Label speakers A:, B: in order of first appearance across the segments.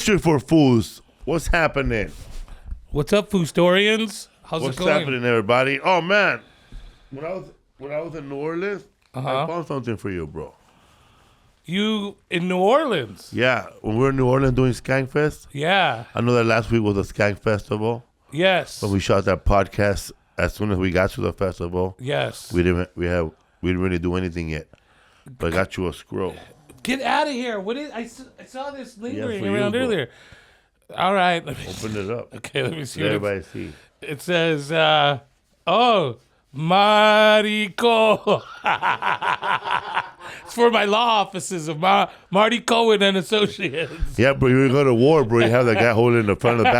A: question for Foos. What's happening?
B: What's up, Foostorians? How's
A: What's
B: it going?
A: happening, everybody? Oh man, when I was in New Orleans, I found something for you, bro.
B: You in New Orleans?
A: Yeah, when we were in New Orleans doing Skankfest.
B: Yeah.
A: I know that last week was the Skank Festival.
B: Yes.
A: But we shot that podcast as soon as we got to the festival.
B: Yes.
A: We didn't really do anything yet. But I got you a scroll.
B: Get out of here! What is? I saw this lingering
A: for you,
B: around
A: bro.
B: earlier. All right.
A: Open it up.
B: Okay, let me see.
A: Let everybody see.
B: It says, "Oh, Marico." It's for my law offices of Marty Cohen and Associates.
A: Yeah, bro, you go to war, bro. You have that guy holding the front of the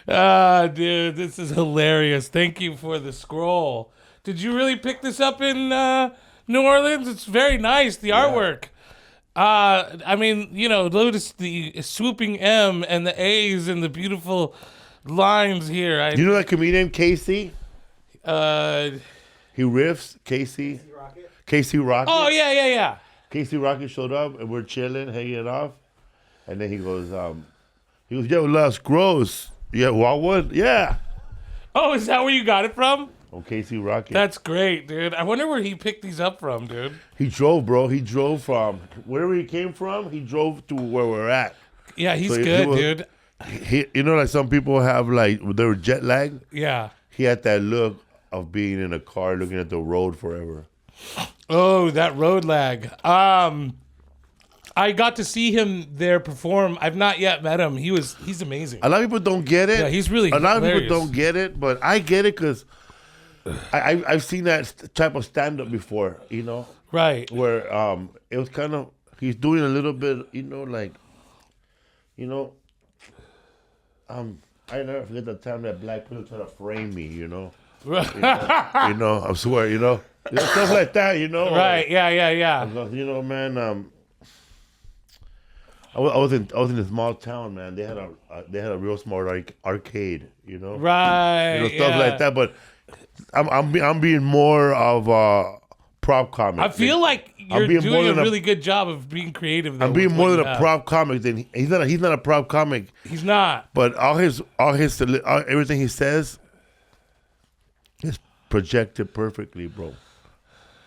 A: battle.
B: Dude, this is hilarious. Thank you for the scroll. Did you really pick this up in New Orleans? It's very nice, the artwork. I mean, you know, notice the swooping M and the A's and the beautiful lines here.
A: You know that comedian Casey? He riffs, Casey. Casey Rocket.
B: Oh, yeah.
A: Casey Rocket showed up and we're chilling, hanging it off. And then he goes, yo, Las Gross. Yeah, Wildwood? Yeah.
B: Oh, is that where you got it from?
A: Oh, Casey Rocket.
B: That's great, dude. I wonder where he picked these up from, dude.
A: He drove, bro. He drove from wherever he came from. He drove to where we're at.
B: Yeah, he's good, dude.
A: You know, like some people have, like, they were jet lagged.
B: Yeah.
A: He had that look of being in a car looking at the road forever.
B: Oh, that road lag. I got to see him there perform. I've not yet met him. He's amazing.
A: A lot of people don't get it.
B: Yeah, he's really
A: A lot
B: hilarious.
A: of people don't get it, but I get it because I've seen that type of stand-up before, you know?
B: Right.
A: Where it was kind of, he's doing a little bit, you know, like, you know, I never forget the time that black people tried to frame me, you know?
B: Right.
A: You know, I swear, you know? Stuff like that, you know?
B: Right, yeah.
A: You know, man, I was in a small town, man. They had a real smart arcade, you know?
B: Right,
A: You know, stuff like that, but I'm being more of a prop comic.
B: I feel like you're doing a really good job of being creative. Though,
A: I'm being more than a prop comic. Than he's not a prop comic.
B: He's not.
A: But everything he says is projected perfectly, bro.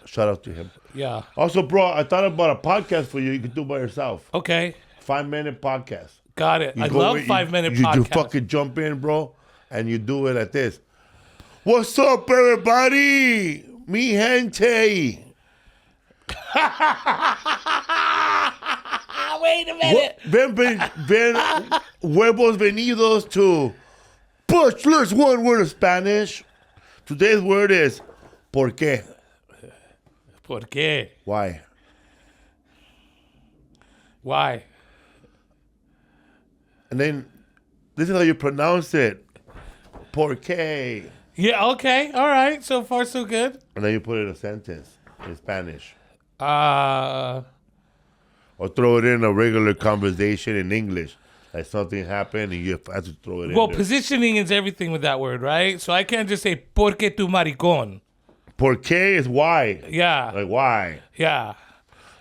A: Shout out to him.
B: Yeah.
A: Also, bro, I thought about a podcast for you. You could do by yourself.
B: Okay.
A: 5-minute podcast.
B: Got it. I love 5-minute podcasts.
A: You fucking jump in, bro, and you do it like this. What's up, everybody? Mi gente.
B: Wait a minute.
A: Huevos venidos to Butch. Let's one word of Spanish. Today's word is ¿por qué?
B: ¿Por qué?
A: Why?
B: Why?
A: And then this is how you pronounce it. ¿Por qué?
B: Yeah, okay. All right. So far, so good.
A: And then you put it in a sentence in Spanish.
B: Uh,
A: Or throw it in a regular conversation in English. Like something happened and you have to throw it in
B: well,
A: there.
B: positioning is everything with that word, right? So I can't just say, ¿por qué tu maricón?
A: ¿Por qué is why.
B: Yeah.
A: Like why.
B: Yeah.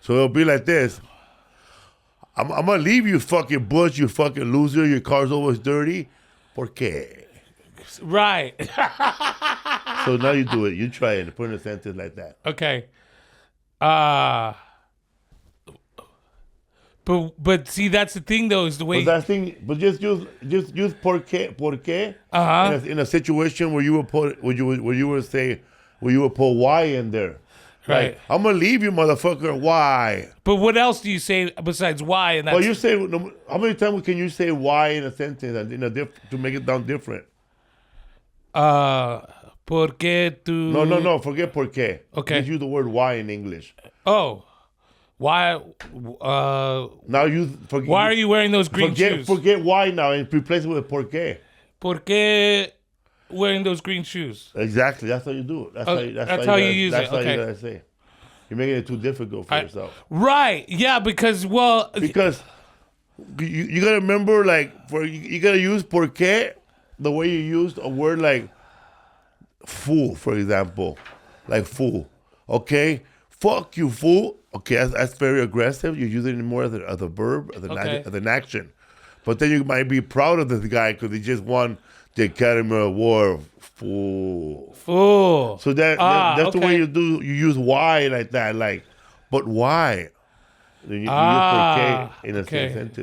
A: So it'll be like this. I'm going to leave you fucking Butch, you fucking loser. Your car's always dirty. ¿Por qué?
B: Right.
A: So now you do it. You try it. Put in a sentence like that.
B: Okay. But see, that's the thing though, is the way.
A: But just use por qué.
B: Uh-huh.
A: In a situation where you would put why in there.
B: Right.
A: Like, I'm gonna leave you, motherfucker. Why?
B: But what else do you say besides why? And that's,
A: Well, you say how many times can you say why in a sentence and to make it sound different?
B: ¿por qué tu?
A: No. Forget por qué.
B: Okay.
A: Just use the word why in English.
B: Oh, why?
A: Now you forget.
B: Why are you wearing those green shoes?
A: Forget why now and replace it with por qué.
B: ¿Por qué wearing those green shoes?
A: Exactly. That's how you do it. That's
B: how you use it.
A: That's how
B: Okay.
A: you gotta say. You're making it too difficult for yourself.
B: Right. Yeah. Because
A: Because you gotta remember, like, you gotta use por qué the way you used a word like fool, for example, like fool. Okay, fuck you, fool. Okay, that's very aggressive. You're using it more as a verb, as an action. But then you might be proud of this guy because he just won the Academy Award. Fool.
B: Fool.
A: So that's the way you use why like that. Like, but why? You use por qué in a sentence.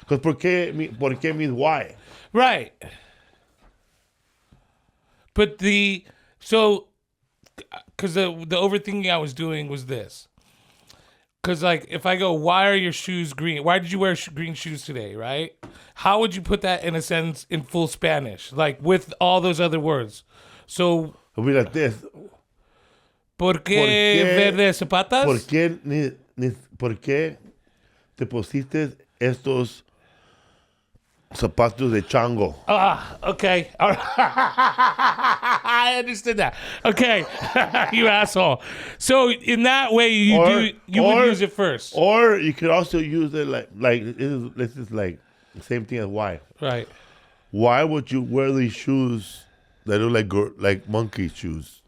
A: Because por qué means why.
B: Right. But because the overthinking I was doing was this. Because, like, if I go, why are your shoes green? Why did you wear green shoes today, right? How would you put that in a sentence in full Spanish? Like, with all those other words. So...
A: It'll be like this.
B: ¿Por qué verde zapatas?
A: ¿Por qué te pusiste estos zapatos de chango?
B: Okay. All right. I understood that. Okay. You asshole. So in that way, you would use it first.
A: Or you could also use it this is like the same thing as why.
B: Right.
A: Why would you wear these shoes that look like monkey shoes,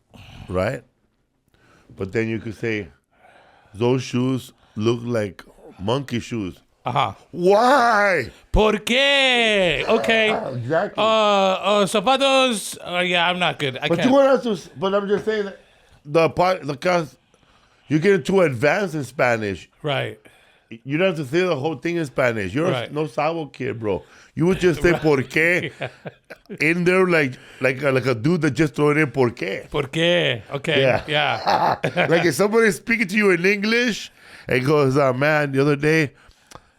A: right? But then you could say, those shoes look like monkey shoes. Why?
B: ¿Por qué? Okay.
A: Exactly.
B: Zapatos. Yeah, I'm not good.
A: But you want us to. But I'm just saying that because you get too advanced in Spanish.
B: Right.
A: You don't have to say the whole thing in Spanish. You're no sabo kid, bro. You would just say por qué in there like a dude that just throw it in por qué.
B: Por qué. Okay. Yeah.
A: Like if somebody's speaking to you in English and goes, man, the other day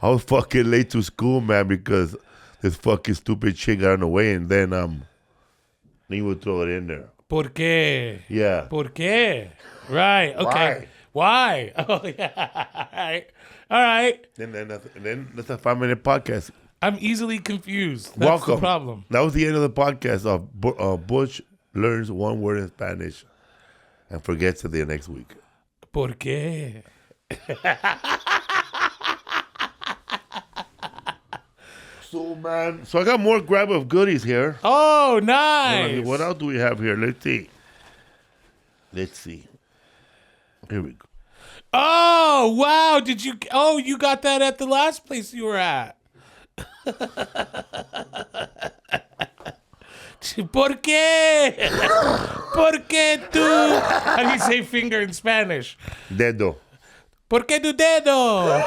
A: I was fucking late to school, man, because this fucking stupid shit got in the way, and then you would throw it in there.
B: ¿Por qué?
A: Yeah.
B: ¿Por qué? Right. Okay. Why? Oh yeah. All right.
A: And then that's a 5-minute podcast.
B: I'm easily confused. That's
A: Welcome.
B: the problem.
A: That was the end of the podcast of Butch learns one word in Spanish and forgets it the next week.
B: ¿Por qué?
A: So, man. So I got more grab of goodies here.
B: Oh, nice.
A: What else do we have here? Let's see. Here we go.
B: Oh, wow. You got that at the last place you were at. ¿Por qué? ¿Por qué tú? How do you say finger in Spanish?
A: Dedo.
B: ¿Por qué tu dedo?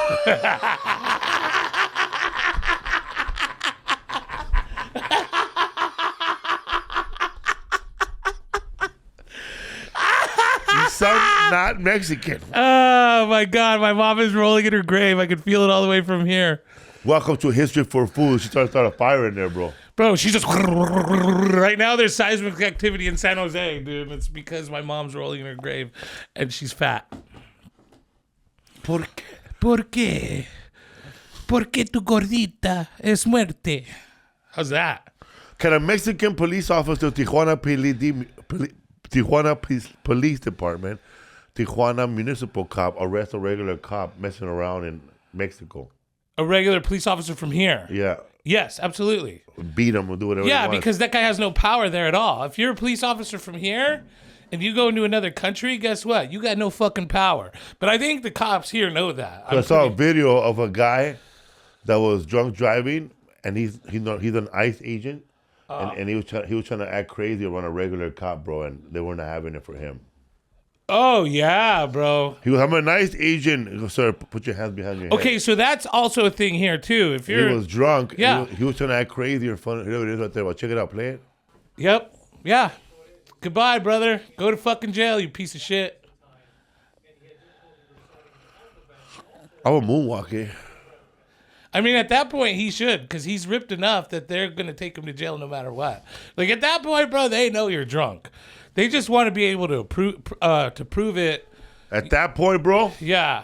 A: You sound not Mexican.
B: Oh, my God. My mom is rolling in her grave. I can feel it all the way from here.
A: Welcome to History for Fools. She tried to start a fire in there, bro.
B: Bro, she's just... Right now, there's seismic activity in San Jose, dude. It's because my mom's rolling in her grave, and she's fat.
A: ¿Por qué?
B: ¿Por qué? ¿Por qué tu gordita es muerte? How's that?
A: Can a Mexican police officer, Tijuana Police Department, Tijuana municipal cop, arrest a regular cop messing around in Mexico?
B: A regular police officer from here?
A: Yeah.
B: Yes, absolutely.
A: Beat him or do whatever he wants.
B: Because that guy has no power there at all. If you're a police officer from here and you go into another country, guess what? You got no fucking power. But I think the cops here know that.
A: I saw a video of a guy that was drunk driving, and he's an ICE agent, and he was trying to act crazy around a regular cop, bro, and they weren't having it for him.
B: Oh, yeah, bro.
A: He goes, I'm a nice agent. He goes, sir, put your hands behind your head.
B: Okay, so that's also a thing here, too. If you're...
A: He was drunk.
B: Yeah.
A: He was trying to act crazy or fun. Here it is right there. Well, check it out. Play it.
B: Yep. Yeah. Goodbye, brother. Go to fucking jail, you piece of shit.
A: I would moonwalk it.
B: I mean, at that point, he should, because he's ripped enough that they're going to take him to jail no matter what. Like, at that point, bro, they know you're drunk. They just want to be able to prove it.
A: At that point, bro?
B: Yeah.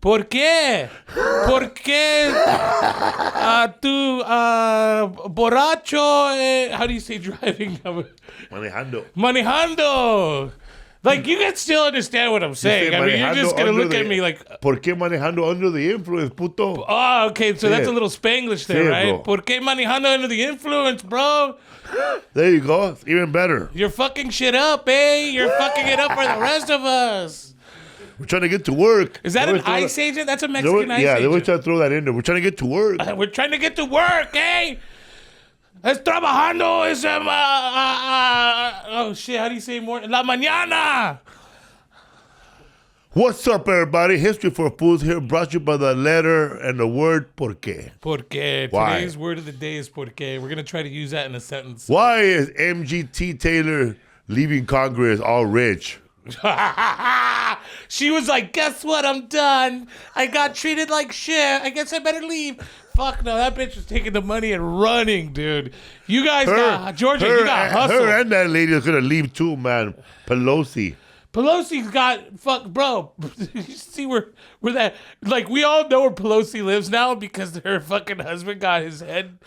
B: ¿Por qué? ¿Por qué tú borracho? How do you say driving? Manejando. Like, you can still understand what I'm saying. I mean, you're just going to look at me like...
A: ¿Por qué manejando under the influence, puto?
B: Oh, okay, so that's a little Spanglish there, right?
A: Bro.
B: ¿Por qué manejando under the influence, bro?
A: There you go. It's even better.
B: You're fucking shit up, eh? You're fucking it up for the rest of us.
A: We're trying to get to work.
B: Is that
A: They
B: an
A: always throw
B: ICE
A: that-
B: agent? That's a
A: they
B: Mexican
A: always-
B: ICE
A: Yeah, they
B: agent.
A: always try to throw that in there. We're trying to get to work.
B: We're trying to get to work, eh? Es trabajando, es oh shit, how do you say morning? La mañana.
A: What's up, everybody? History for Fools here, brought to you by the letter and the word porque.
B: Porque.
A: Why?
B: Today's word of the day is porque. We're going to try to use that in a sentence.
A: Why is MGT Taylor leaving Congress all rich?
B: She was like, guess what? I'm done. I got treated like shit. I guess I better leave. Fuck no, that bitch was taking the money and running, dude. You guys got, Georgia, you got hustled.
A: Her and that lady is going to leave too, man. Pelosi's
B: got, fuck, bro. You see where that, like, we all know where Pelosi lives now because her fucking husband got his head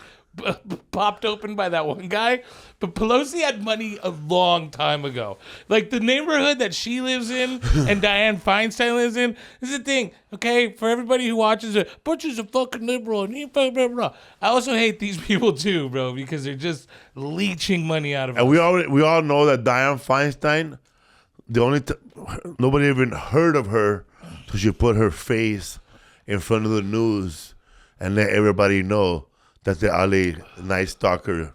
B: popped open by that one guy. But Pelosi had money a long time ago. Like, the neighborhood that she lives in and Dianne Feinstein lives in, this is the thing, okay? For everybody who watches it, Butch is a fucking liberal and he blah, blah, blah. I also hate these people too, bro, because they're just leeching money out of us.
A: And we all know that Dianne Feinstein, nobody even heard of her till she put her face in front of the news and let everybody know that the LA Night Stalker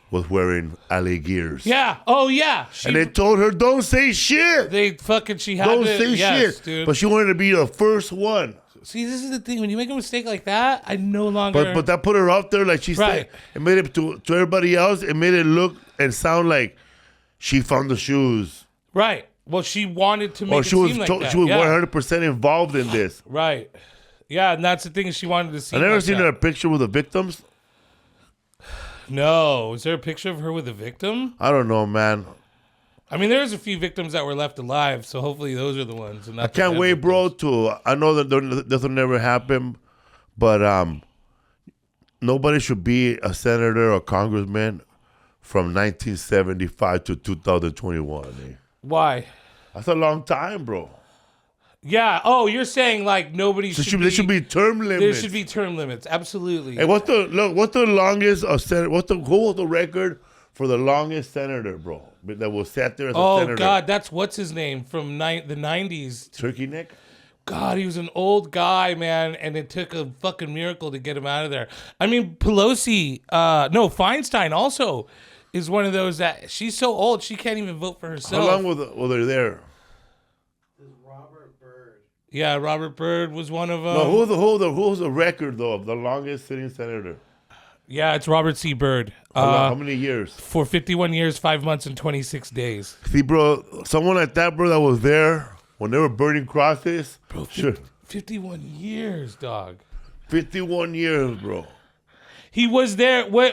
A: was wearing LA gears.
B: Yeah. Oh, yeah.
A: And they told her, don't say shit.
B: She had
A: Don't
B: to,
A: say
B: yes,
A: shit.
B: Dude.
A: But she wanted to be the first one.
B: See, this is the thing. When you make a mistake like that, I no longer...
A: But that put her out there, like she
B: Right.
A: said. It made it to everybody else. It made it look and sound like she found the shoes.
B: Right. Well, she wanted to make it
A: She was
B: seem like that.
A: she was
B: Yeah.
A: 100% involved in this.
B: Right. Yeah, and that's the thing is she wanted to see.
A: I never
B: like
A: seen
B: that.
A: her picture with the victims.
B: No. Is there a picture of her with a victim?
A: I don't know, man.
B: I mean, there's a few victims that were left alive, so hopefully those are the ones. And not
A: I can't wait, bro. I know that this will never happen, but nobody should be a senator or congressman from 1975 to 2021. Eh?
B: Why?
A: That's a long time, bro.
B: Yeah. Oh, you're saying like nobody
A: So
B: should
A: there should be term limits.
B: There should be term limits. Absolutely.
A: Hey, what's the longest senator? Who was the record for the longest senator, bro? That was sat there as a senator.
B: Oh God, that's what's his name from the 90s.
A: Turkey Neck.
B: God, he was an old guy, man, and it took a fucking miracle to get him out of there. I mean, Pelosi, Feinstein also is one of those that she's so old she can't even vote for herself.
A: How long were they there?
C: Robert Byrd.
B: Yeah, Robert Byrd was one of them.
A: No, who was the record though of the longest sitting senator?
B: Yeah, it's Robert C. Byrd.
A: How many years?
B: For 51 years, 5 months, and 26 days.
A: See, bro, someone like that, bro, that was there when they were burning crosses.
B: Bro,
A: Sure.
B: 51 years, dog.
A: 51 years, bro.
B: He was there. Where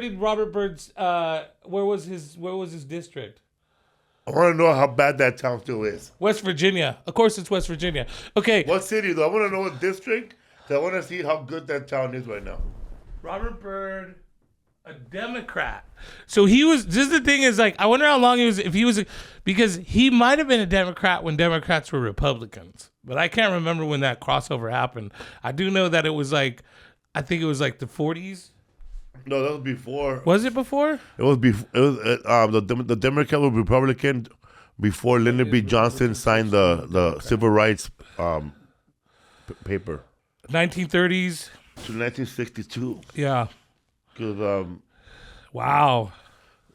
B: did Robert Byrd's? Where was his district?
A: I want to know how bad that town still is.
B: West Virginia. Of course, it's West Virginia. Okay.
A: What city, though? I want to know what district. 'Cause I want to see how good that town is right now.
B: Robert Byrd, a Democrat. So he was. This is the thing is like I wonder how long he was. If he was, because he might have been a Democrat when Democrats were Republicans, but I can't remember when that crossover happened. I do know that it was like, I think it was like the 40s.
A: No, that was before.
B: Was it before?
A: It was before. It was the Democrat was Republican before Lyndon B. Johnson signed the civil rights paper.
B: 1930s.
A: To 1962.
B: Yeah.
A: Because
B: Wow.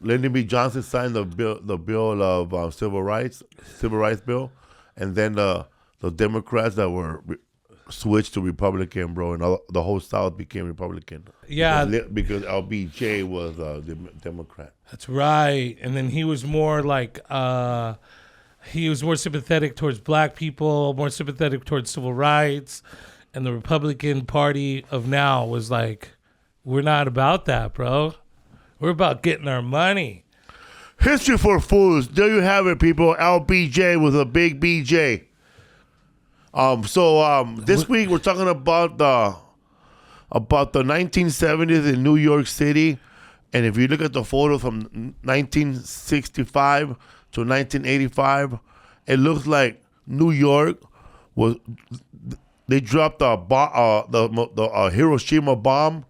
A: Lyndon B. Johnson signed the bill of civil rights bill, and then the Democrats that were switched to Republican, bro, and the whole South became Republican.
B: Yeah.
A: because LBJ was the Democrat.
B: That's right. And then he was more like he was more sympathetic towards black people, more sympathetic towards civil rights. And the Republican Party of now was like, we're not about that, bro. We're about getting our money.
A: History for Fools. There you have it, people. LBJ with a big BJ. This week we're talking about the 1970s in New York City, and if you look at the photo from 1965 to 1985, it looks like New York was. They dropped the Hiroshima bomb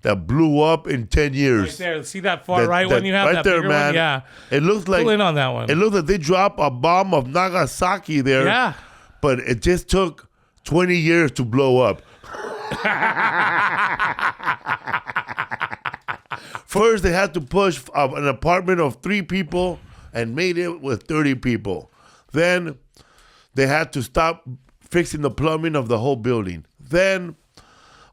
A: that blew up in 10 years.
B: Right there. See that far right one you have?
A: Right
B: that
A: there,
B: bigger
A: man.
B: One? Yeah.
A: It looks like
B: Pull in on that one.
A: It looks like they dropped a bomb of Nagasaki there.
B: Yeah.
A: But it just took 20 years to blow up. First, they had to push an apartment of 3 people and made it with 30 people. Then they had to stop fixing the plumbing of the whole building. Then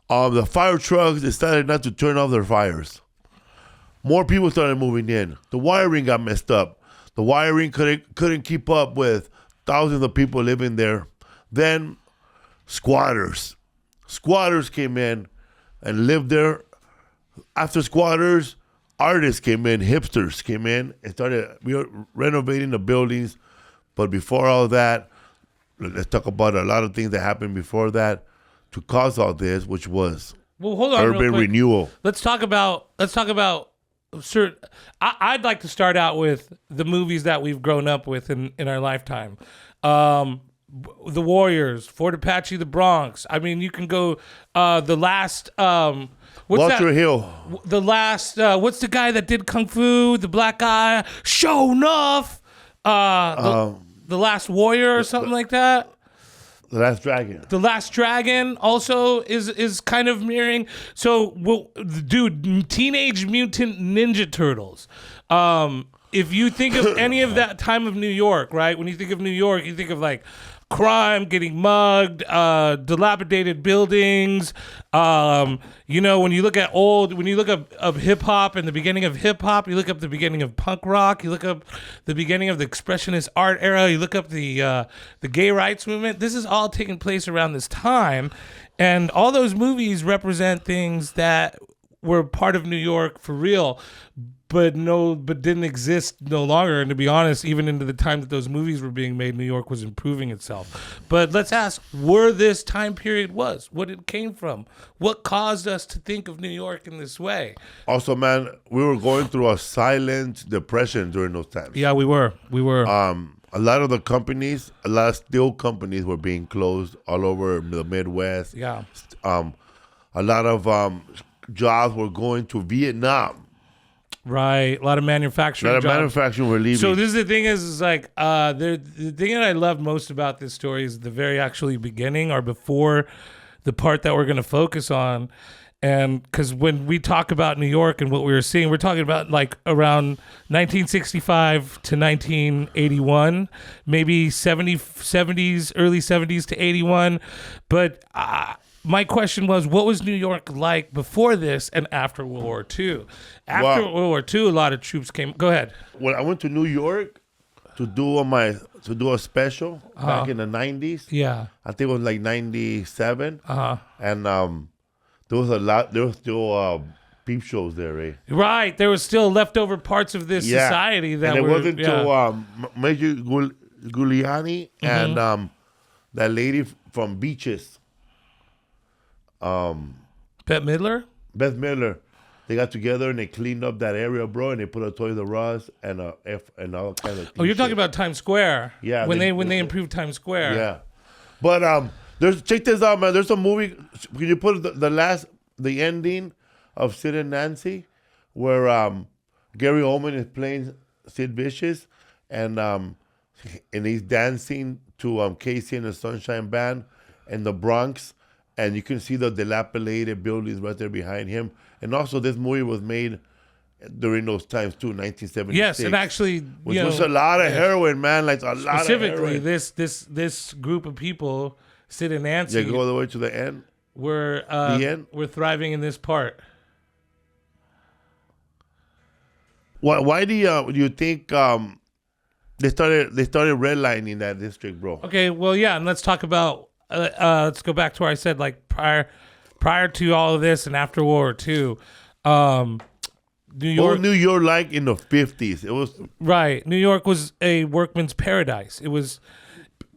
A: the fire trucks decided not to turn off their fires. More people started moving in. The wiring got messed up. The wiring couldn't keep up with thousands of people living there. Then squatters. Squatters came in and lived there. After squatters, artists came in, hipsters came in and started renovating the buildings. But before all that, let's talk about a lot of things that happened before that to cause all this, which was
B: hold on,
A: urban renewal.
B: Let's talk about. I'd like to start out with the movies that we've grown up with in our lifetime. The Warriors, Fort Apache, the Bronx. I mean, you can go the last.
A: Walter Hill.
B: The last. What's the guy that did Kung Fu? The black guy. Show enough. The Last Warrior or something like that.
A: The Last Dragon.
B: The Last Dragon also is kind of mirroring. So, dude, Teenage Mutant Ninja Turtles. If you think of any of that time of New York, right? When you think of New York, you think of like crime, getting mugged, dilapidated buildings. When you look up hip hop and the beginning of hip hop, you look up the beginning of punk rock, you look up the beginning of the expressionist art era, you look up the gay rights movement. This is all taking place around this time, and all those movies represent things that were part of New York for real. But didn't exist no longer. And to be honest, even into the time that those movies were being made, New York was improving itself. But let's ask where this time period was, what it came from, what caused us to think of New York in this way.
A: Also, man, we were going through a silent depression during those times.
B: Yeah, we were.
A: A lot of the companies, a lot of steel companies were being closed all over the Midwest.
B: Yeah.
A: A lot of jobs were going to Vietnam.
B: Right, a lot of manufacturing.
A: Manufacturing were leaving.
B: So this is the thing is like the thing that I love most about this story is the very actually beginning or before the part that we're going to focus on, and because when we talk about New York and what we were seeing, we're talking about like around 1965 to 1981, maybe 70s, early 70s to 81, but. My question was, what was New York like before this and after World War II? After World War II, a lot of troops came. Go ahead.
A: When I went to New York to do a special back in the 90s.
B: Yeah.
A: I think it was like 97. And there was still peep shows there, eh?
B: Right. There was still leftover parts of this society that
A: and it
B: were.
A: wasn't until Major Giuliani and that lady from Beaches.
B: Bette Midler?
A: Beth Midler. They got together and they cleaned up that area, bro, and they put a Toys R Us and a F and all kind of.
B: Oh, you're talking about Times Square?
A: Yeah.
B: When they improved Times Square.
A: Yeah, but check this out, man. There's a movie. Can you put the ending of Sid and Nancy, where Gary Oldman is playing Sid Vicious, and he's dancing to Casey and the Sunshine Band in the Bronx. And you can see the dilapidated buildings right there behind him. And also, this movie was made during those times too, 1976.
B: Yes, and actually,
A: which was a lot of heroin, man. Like a lot of
B: specifically,
A: heroin.
B: this group of people, Sid and Nancy,
A: go all the way to the end.
B: Were thriving in this part.
A: Why do you think they started redlining that district, bro?
B: Okay, well, yeah, and let's talk about. Let's go back to where I said like prior to all of this and after World War II, New York.
A: What was New York like in the 50s? It was
B: right. New York was a workman's paradise. It was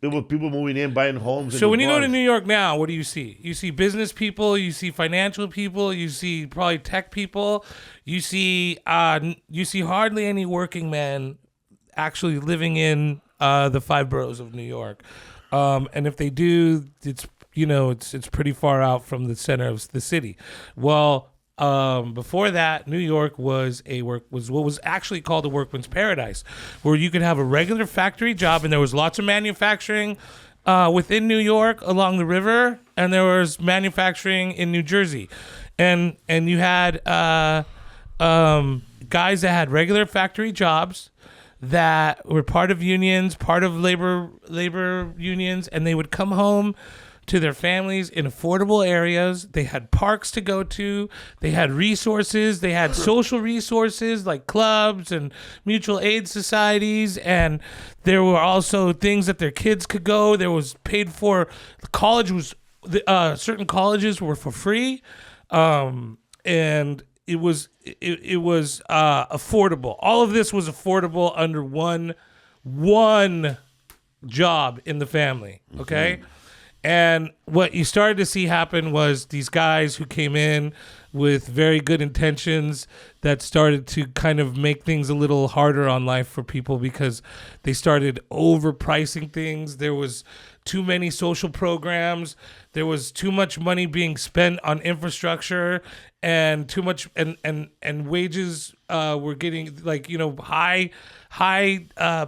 A: people moving in, buying homes.
B: So when you go to New York now, what do you see? You see business people, you see financial people, you see probably tech people, you see hardly any working men actually living in the 5 boroughs of New York. And if they do, it's pretty far out from the center of the city. Well, before that, New York was what was actually called a workman's paradise, where you could have a regular factory job, and there was lots of manufacturing within New York along the river, and there was manufacturing in New Jersey, and you had guys that had regular factory jobs that were part of unions, part of labor unions, and they would come home to their families in affordable areas. They had parks to go to. They had resources. They had social resources like clubs and mutual aid societies. And there were also things that their kids could go. There was paid for. Certain colleges were for free. And it was affordable. All of this was affordable under one job in the family. Okay. Mm-hmm. And what you started to see happen was these guys who came in with very good intentions that started to kind of make things a little harder on life for people because they started overpricing things. There was too many social programs. There was too much money being spent on infrastructure, and too much and wages were getting high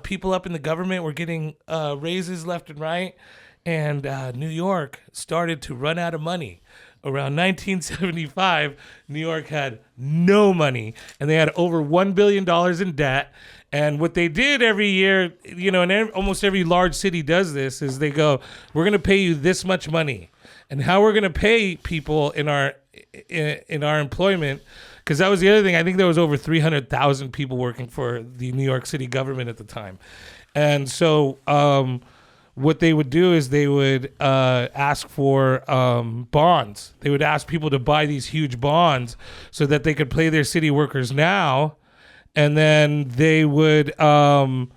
B: people up in the government were getting raises left and right. And New York started to run out of money. Around 1975, New York had no money, and they had over $1 billion in debt. And what they did every year, and almost every large city does this, is they go, we're going to pay you this much money. And how we're going to pay people in our employment, because that was the other thing. I think there was over 300,000 people working for the New York City government at the time. And so what they would do is they would ask for bonds. They would ask people to buy these huge bonds so that they could pay their city workers now, and then they would let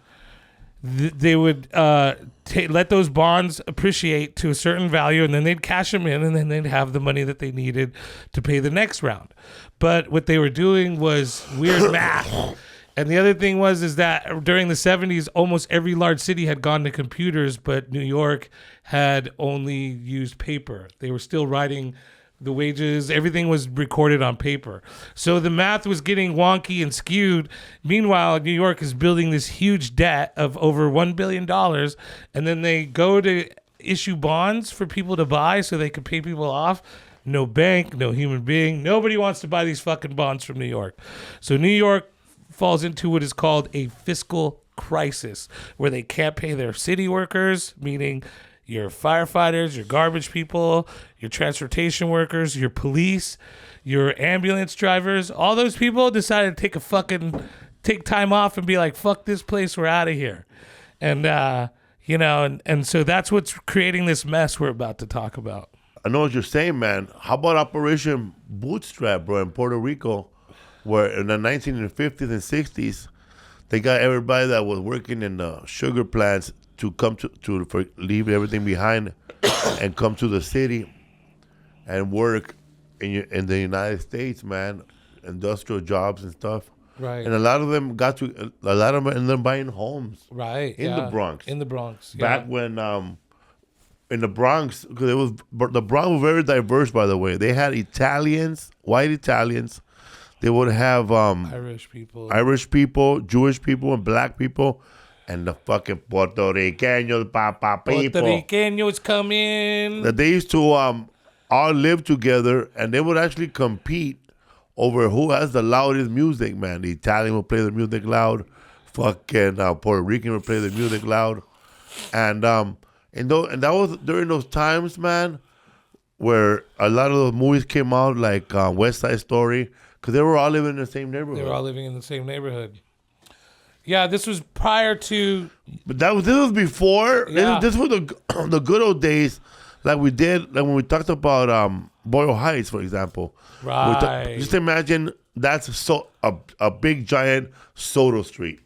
B: those bonds appreciate to a certain value, and then they'd cash them in, and then they'd have the money that they needed to pay the next round. But what they were doing was weird math. And the other thing is that during the 70s, almost every large city had gone to computers, but New York had only used paper. They were still writing the wages. Everything was recorded on paper. So the math was getting wonky and skewed. Meanwhile, New York is building this huge debt of over $1 billion. And then they go to issue bonds for people to buy so they could pay people off. No bank, no human being. Nobody wants to buy these fucking bonds from New York. So New York falls into what is called a fiscal crisis, where they can't pay their city workers, meaning your firefighters, your garbage people, your transportation workers, your police, your ambulance drivers. All those people decided to take time off and be like, fuck this place, we're out of here. And and so that's what's creating this mess we're about to talk about.
A: I know what you're saying, man. How about Operation Bootstrap, bro, in Puerto Rico, where in the 1950s and 60s, they got everybody that was working in the sugar plants to come to leave everything behind and come to the city and work in the United States, man, industrial jobs and stuff.
B: Right.
A: And a lot of them ended up buying homes.
B: Right.
A: In the Bronx.
B: In the Bronx.
A: Back when in the Bronx, because the Bronx was very diverse, by the way. They had Italians, white Italians. They would have
B: Irish people,
A: Jewish people, and black people, and the fucking Puerto Ricanos, people.
B: Puerto Ricanos come in.
A: That they used to all live together, and they would actually compete over who has the loudest music, man. The Italian would play the music loud. Fucking Puerto Rican would play the music loud. And that was during those times, man, where a lot of those movies came out, like West Side Story, because they were all living in the same neighborhood.
B: They were all living in the same neighborhood. Yeah, this was prior to...
A: But this was before.
B: Yeah.
A: This was the good old days, like we did, like when we talked about Boyle Heights, for example.
B: Right.
A: Just imagine that's a big, giant Soto Street,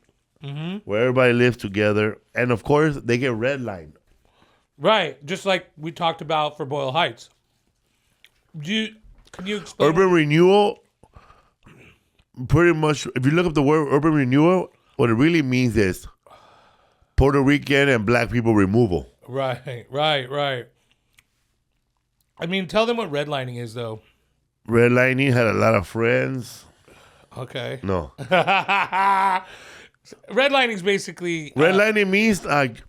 A: where everybody lives together. And, of course, they get redlined.
B: Right, just like we talked about for Boyle Heights. Can you explain?
A: Urban renewal, pretty much, if you look up the word urban renewal, what it really means is Puerto Rican and black people removal.
B: Right. I mean, tell them what redlining is, though.
A: redlining, had a lot of friends.
B: Okay.
A: No.
B: Redlining is basically
A: Redlining means like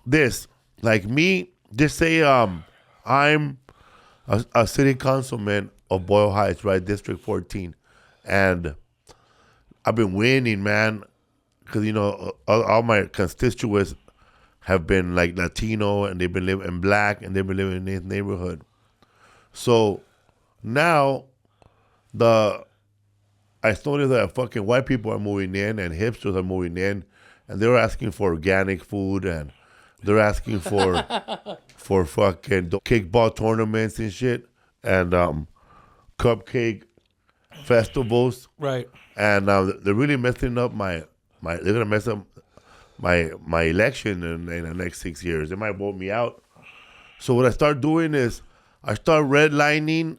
A: this. Like me, just say I'm a city councilman of Boyle Heights, right? District 14. And I've been winning, man. Because, all my constituents have been like Latino and they've been living in black and they've been living in this neighborhood. So now I noticed that fucking white people are moving in and hipsters are moving in and they're asking for organic food and they're asking for fucking kickball tournaments and shit and cupcake festivals.
B: right.
A: And they're really messing up they're gonna mess up my election in the next 6 years. They might vote me out. So what I start doing is I start redlining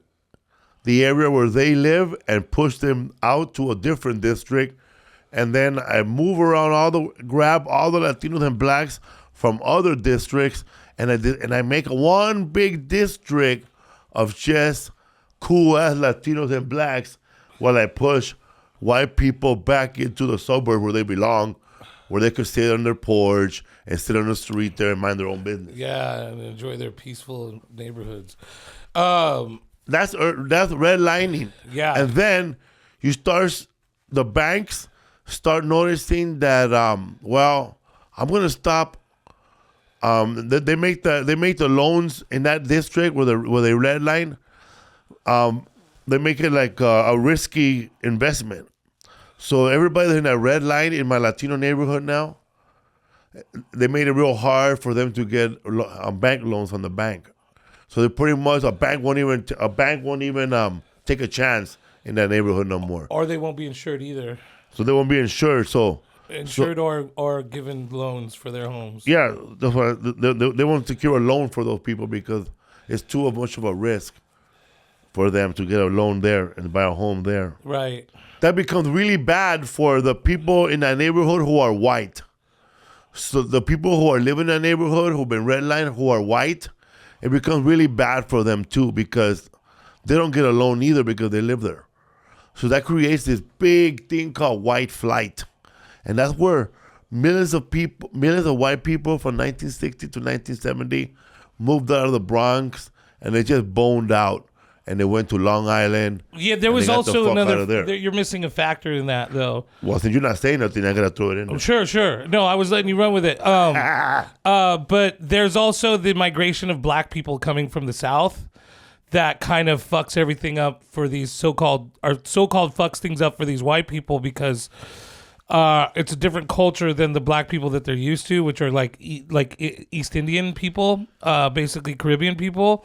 A: the area where they live and push them out to a different district. And then I move around grab all the Latinos and blacks from other districts, and I make one big district of just cool ass Latinos and blacks while I push white people back into the suburb where they belong, where they could sit on their porch and sit on the street there and mind their own business.
B: Yeah, and enjoy their peaceful neighborhoods.
A: That's redlining.
B: Yeah.
A: And then the banks start noticing that I'm gonna stop. They make the loans in that district where they redline. They make it like a risky investment. So everybody in that red line in my Latino neighborhood now, they made it real hard for them to get bank loans from the bank. So they pretty much a bank won't even take a chance in that neighborhood no more.
B: Or they won't be insured either.
A: So they won't be insured.
B: Or given loans for their homes.
A: Yeah, that's why they won't secure a loan for those people because it's too much of a risk for them to get a loan there and buy a home there.
B: Right.
A: That becomes really bad for the people in that neighborhood who are white. So the people who are living in that neighborhood who've been redlined, who are white, it becomes really bad for them too because they don't get a loan either because they live there. So that creates this big thing called white flight. And that's where millions of white people from 1960 to 1970 moved out of the Bronx and they just boned out. And they went to Long Island.
B: Yeah, there was also
A: another.
B: You're missing a factor in that, though.
A: Well, since you're not saying nothing, I gotta throw it in there.
B: Sure. No, I was letting you run with it. But there's also the migration of black people coming from the South that kind of fucks everything up for these so-called fucks things up for these white people because it's a different culture than the black people that they're used to, which are like East Indian people, basically Caribbean people.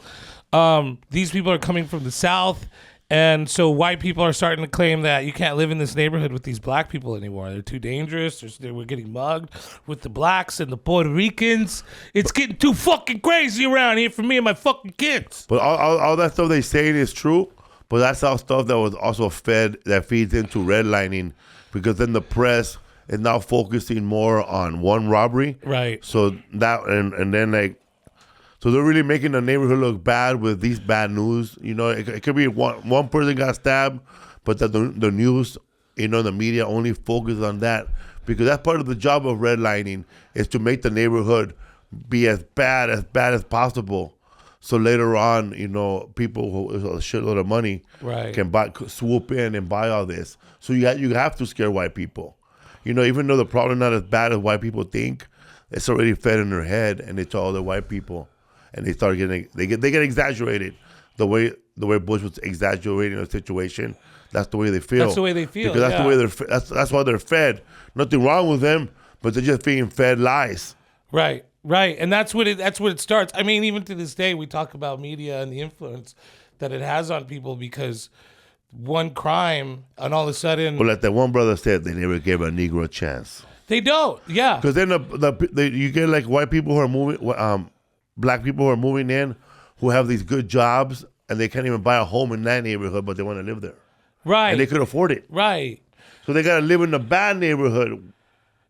B: These people are coming from the South, and so white people are starting to claim that you can't live in this neighborhood with these black people anymore. They're too dangerous. We're getting mugged with the blacks and the Puerto Ricans. It's getting too fucking crazy around here for me and my fucking kids.
A: But all that stuff they saying is true, but that's all stuff that was also that feeds into redlining, because then the press is now focusing more on one robbery.
B: Right.
A: So that, and then so they're really making the neighborhood look bad with these bad news. It could be one person got stabbed, but that the news, the media only focus on that because that's part of the job of redlining is to make the neighborhood be as bad as possible. So later on, people who have a shitload of money can swoop in and buy all this. So you have to scare white people. Even though the problem not as bad as white people think, it's already fed in their head, and it's all the white people. And they start they get exaggerated the way Bush was exaggerating the situation. That's the way they feel.
B: That's the way they feel.
A: Because that's the way that's why they're fed. Nothing wrong with them, but they're just being fed lies.
B: Right, and that's what it starts. I mean, even to this day, we talk about media and the influence that it has on people because one crime and all of a sudden.
A: Well, like that one brother said, they never gave a Negro a chance.
B: They don't, yeah.
A: Because then you get like white people who are moving. Black people who are moving in who have these good jobs and they can't even buy a home in that neighborhood, but they want to live there.
B: Right.
A: And they could afford it.
B: Right.
A: So they got to live in the bad neighborhood.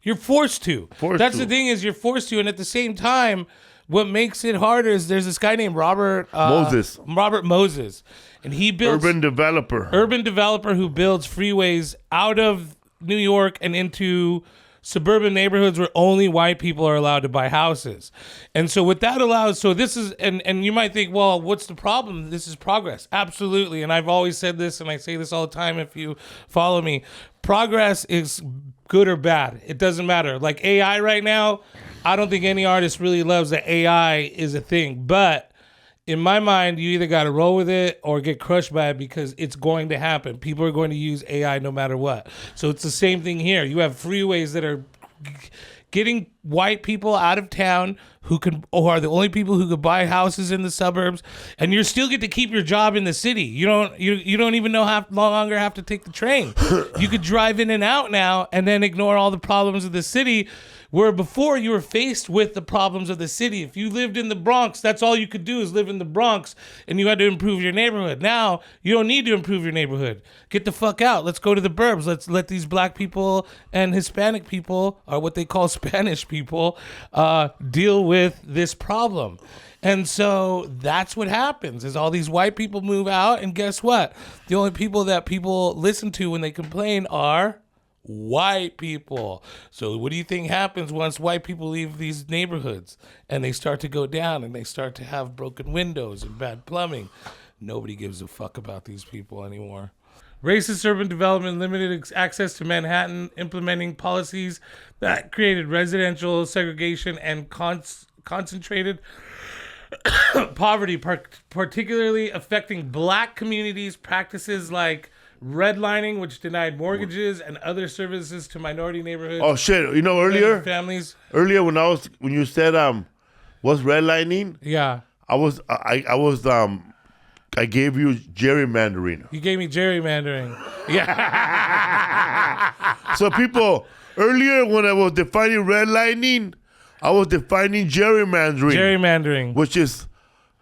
B: You're forced to. The thing is, you're forced to. And at the same time, what makes it harder is there's this guy named Robert Moses. and he builds
A: urban developer
B: who builds freeways out of New York and into suburban neighborhoods where only white people are allowed to buy houses. And so what that allows, so this is, and you might think, well, what's the problem? This is progress. Absolutely. And I've always said this, and I say this all the time if you follow me. Progress is good or bad. It doesn't matter. Like AI right now, I don't think any artist really loves that AI is a thing. But in my mind, you either got to roll with it or get crushed by it because it's going to happen. People are going to use AI no matter what. So it's the same thing here. You have freeways that are getting white people out of town who are the only people who could buy houses in the suburbs, and you still get to keep your job in the city. You don't even no longer have to take the train. You could drive in and out now and then ignore all the problems of the city. Where before you were faced with the problems of the city. If you lived in the Bronx, that's all you could do is live in the Bronx, and you had to improve your neighborhood. Now, you don't need to improve your neighborhood. Get the fuck out. Let's go to the burbs. Let's let these black people and Hispanic people, or what they call Spanish people, deal with this problem. And so that's what happens is all these white people move out, and guess what? The only people that people listen to when they complain are white people. So what do you think happens once white people leave these neighborhoods and they start to go down and they start to have broken windows and bad plumbing? Nobody gives a fuck about these people anymore. Racist urban development limited access to Manhattan, implementing policies that created residential segregation and concentrated poverty, particularly affecting black communities. Practices like redlining, which denied mortgages and other services to minority neighborhoods.
A: Oh shit! You know earlier,
B: families.
A: Earlier when you said what's redlining?
B: Yeah.
A: I gave you gerrymandering.
B: You gave me gerrymandering. Yeah.
A: So people earlier when I was defining redlining, I was defining gerrymandering.
B: Gerrymandering,
A: which is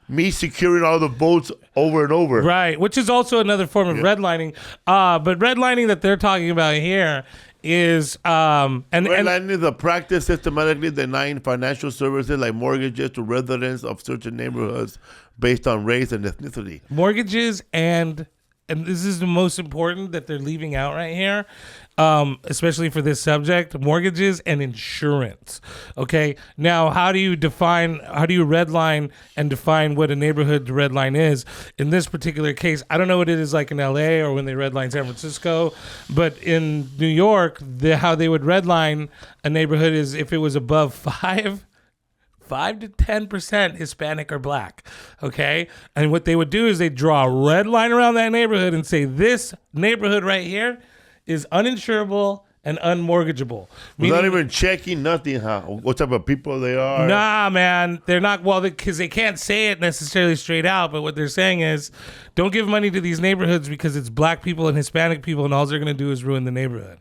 A: me securing all the votes over and over.
B: Right, which is also another form of redlining. But redlining that they're talking about here is
A: redlining is a practice systematically denying financial services like mortgages to residents of certain neighborhoods based on race and ethnicity.
B: Mortgages and this is the most important that they're leaving out right here, especially for this subject, mortgages and insurance. Okay, now how do you redline and define what a neighborhood redline is? In this particular case, I don't know what it is like in LA or when they redline San Francisco, but in New York, how they would redline a neighborhood is if it was above 5 to 10% Hispanic or black, okay? And what they would do is they draw a red line around that neighborhood and say, this neighborhood right here is uninsurable and unmortgageable.
A: Without even checking nothing, what type of people they are.
B: Nah, man. They're not, well, because they can't say it necessarily straight out, but what they're saying is, don't give money to these neighborhoods because it's black people and Hispanic people, and all they're going to do is ruin the neighborhood.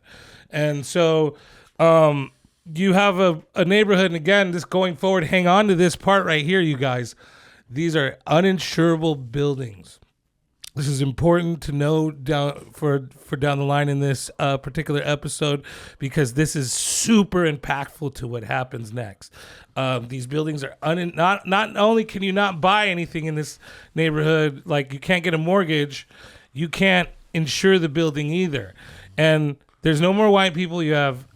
B: And so, you have a neighborhood, and again, this going forward, hang on to this part right here, you guys. These are uninsurable buildings. This is important to know down the line in this particular episode because this is super impactful to what happens next. These buildings are not only can you not buy anything in this neighborhood, like you can't get a mortgage, you can't insure the building either, and there's no more white people. You have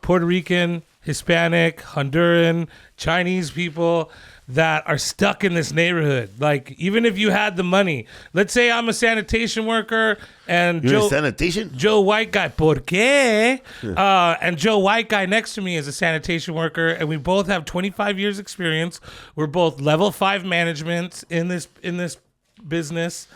B: Puerto Rican, Hispanic, Honduran, Chinese people that are stuck in this neighborhood. Like, even if you had the money, let's say I'm a sanitation worker and Joe White Guy, ¿por qué? And Joe White Guy next to me is a sanitation worker, and we both have 25 years experience. We're both level 5 management in this business.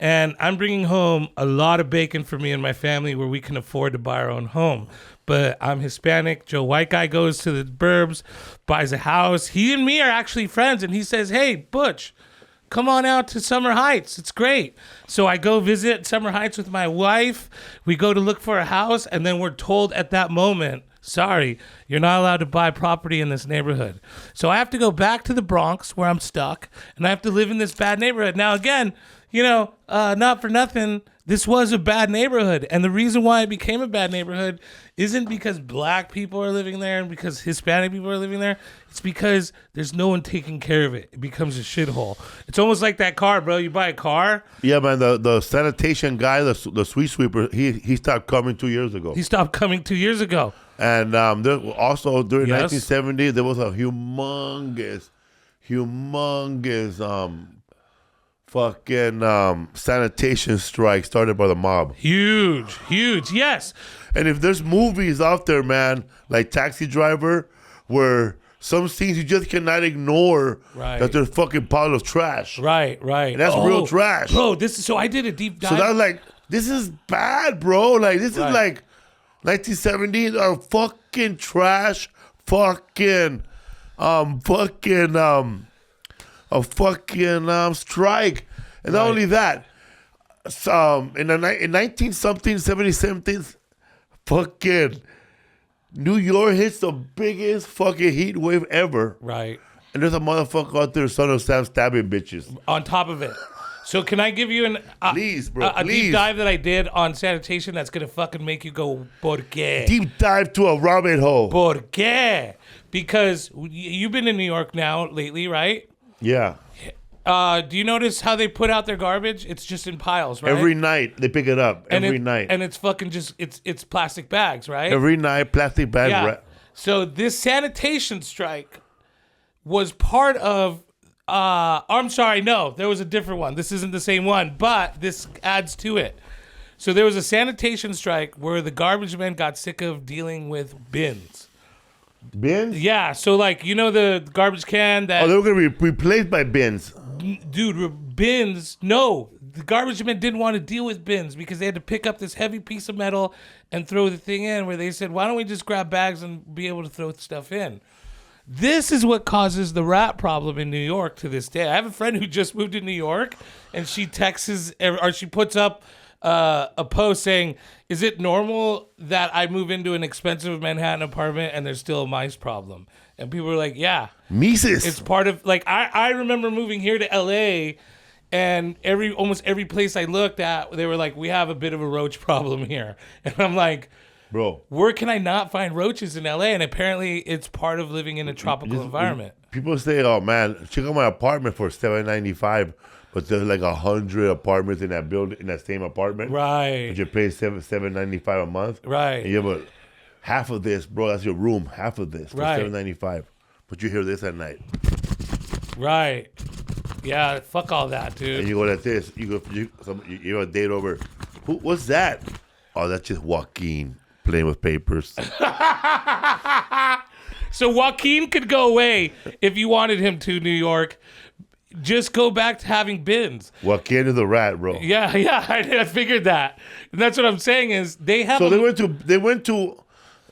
B: And I'm bringing home a lot of bacon for me and my family where we can afford to buy our own home. But I'm Hispanic. Joe White Guy goes to the burbs, buys a house. He and me are actually friends. And he says, hey, Butch, come on out to Summer Heights. It's great. So I go visit Summer Heights with my wife. We go to look for a house. And then we're told at that moment, sorry, you're not allowed to buy property in this neighborhood. So I have to go back to the Bronx where I'm stuck. And I have to live in this bad neighborhood. Now, again, not for nothing, this was a bad neighborhood. And the reason why it became a bad neighborhood isn't because black people are living there and because Hispanic people are living there. It's because there's no one taking care of it. It becomes a shithole. It's almost like that car, bro. You buy a car.
A: Yeah, man. The sanitation guy, the street sweeper, he stopped coming 2 years ago.
B: He stopped coming 2 years ago.
A: And there also during
B: Yes.
A: 1970, there was a humongous fucking sanitation strike started by the mob.
B: Huge, yes.
A: And if there's movies out there, man, like Taxi Driver, where some scenes you just cannot ignore
B: Right.
A: that there's fucking pile of trash.
B: Right.
A: And that's real trash.
B: Bro, so I did a deep dive.
A: So that's like, this is bad, bro. Like, this is like 1970s are fucking trash, a fucking strike. And not only that, in 19 something, 70 somethings, fucking New York hits the biggest fucking heat wave ever.
B: Right.
A: And there's a motherfucker out there, son of Sam, stabbing bitches.
B: On top of it. So can I give you
A: Please, bro,
B: a deep dive that I did on sanitation that's going to fucking make you go, ¿por qué?
A: Deep dive to a rabbit hole.
B: ¿Por qué? Because you've been in New York now lately, right?
A: Yeah.
B: Do you notice how they put out their garbage? It's just in piles, right?
A: Every night they pick it up. Every night.
B: And it's fucking just, it's plastic bags, right?
A: Every night, plastic bag.
B: Yeah. So this sanitation strike was part of, I'm sorry, no, there was a different one. This isn't the same one, but this adds to it. So there was a sanitation strike where the garbage men got sick of dealing with bins.
A: Bins?
B: Yeah, so like, the garbage can that...
A: Oh, they were going to be replaced by bins.
B: Dude, bins, no. The garbage men didn't want to deal with bins because they had to pick up this heavy piece of metal and throw the thing in, where they said, why don't we just grab bags and be able to throw stuff in? This is what causes the rat problem in New York to this day. I have a friend who just moved to New York, and she texts, or she puts up a post saying, is it normal that I move into an expensive Manhattan apartment and there's still a mice problem? And people are like, yeah.
A: Mises.
B: It's part of, like, I remember moving here to LA, and almost every place I looked at, they were like, we have a bit of a roach problem here. And I'm like,
A: bro,
B: where can I not find roaches in LA? And apparently it's part of living in a tropical environment.
A: People say, oh man, check out my apartment for $795, but there's like 100 apartments in that building, in that same apartment.
B: Right.
A: But you pay $795 a month.
B: Right.
A: And you have half of this, bro, that's your room, half of this for $795. But you hear this at night.
B: Right. Yeah, fuck all that, dude.
A: And you go like this, you have a date over. What's that? Oh, that's just Joaquin playing with papers.
B: So Joaquin could go away if you wanted him to, New York. Just go back to having bins.
A: Joaquin is a rat, bro.
B: Yeah, I figured that. And that's what I'm saying is they have.
A: So they went to.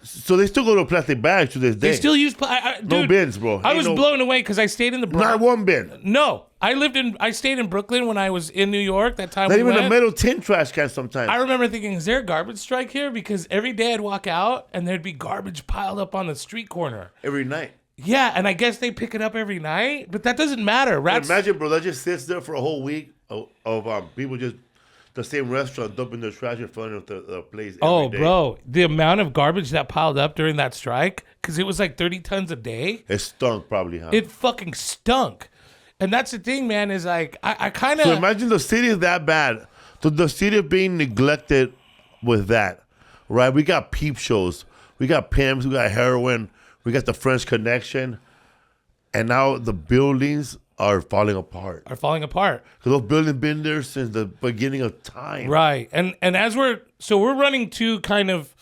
A: So they still go to plastic bags to this day.
B: They still use dude,
A: no bins, bro.
B: I was blown away because I stayed in the Bronx.
A: Not one bin.
B: No, I stayed in Brooklyn when I was in New York. That time
A: Not
B: we
A: even
B: went.
A: a metal tin trash can sometimes.
B: I remember thinking, is there a garbage strike here? Because every day I'd walk out and there'd be garbage piled up on the street corner.
A: Every night.
B: Yeah, and I guess they pick it up every night, but that doesn't matter. Rats.
A: Imagine, bro, that just sits there for a whole week of people just the same restaurant dumping their trash in front of the place.
B: Oh,
A: every day.
B: bro, the amount of garbage that piled up during that strike, because it was like 30 tons a day.
A: It stunk, probably, huh?
B: It fucking stunk. And that's the thing, man, is like, I kind of...
A: So imagine the city is that bad. So the city being neglected with that, right? We got peep shows. We got pimps. We got heroin. We got the French Connection. And now the buildings are falling apart.
B: Because
A: those buildings been there since the beginning of time.
B: Right. And as we're running to kind of...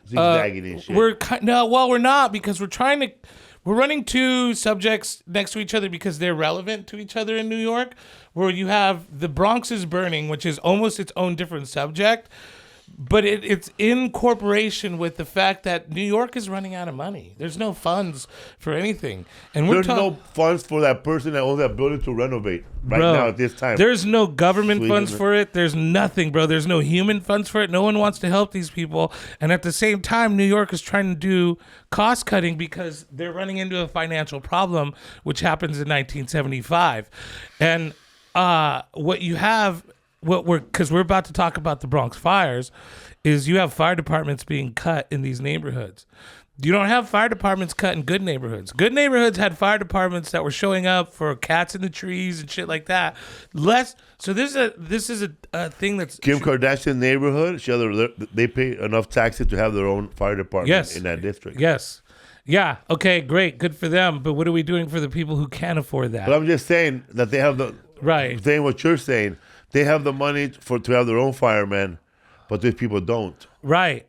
A: Zigzagging and shit.
B: We're not, because we're running two subjects next to each other because they're relevant to each other in New York, where you have the Bronx is burning, which is almost its own different subject, but it's in corporation with the fact that New York is running out of money. There's no funds for anything. And
A: there's no funds for that person that owns that building to renovate now at this time.
B: There's no government funds for it. There's nothing, bro. There's no human funds for it. No one wants to help these people. And at the same time, New York is trying to do cost cutting because they're running into a financial problem, which happens in 1975. And what you have, because we're about to talk about the Bronx fires, is you have fire departments being cut in these neighborhoods. You don't have fire departments cut in good neighborhoods. Good neighborhoods had fire departments that were showing up for cats in the trees and shit like that. So this is a thing that's
A: Kim Kardashian neighborhood. They pay enough taxes to have their own fire department in that district.
B: Yes. Yeah. Okay. Great. Good for them. But what are we doing for the people who can't afford that?
A: But I'm just saying that they have the
B: Right.
A: Saying what you're saying, they have the money to have their own firemen, but these people don't.
B: Right.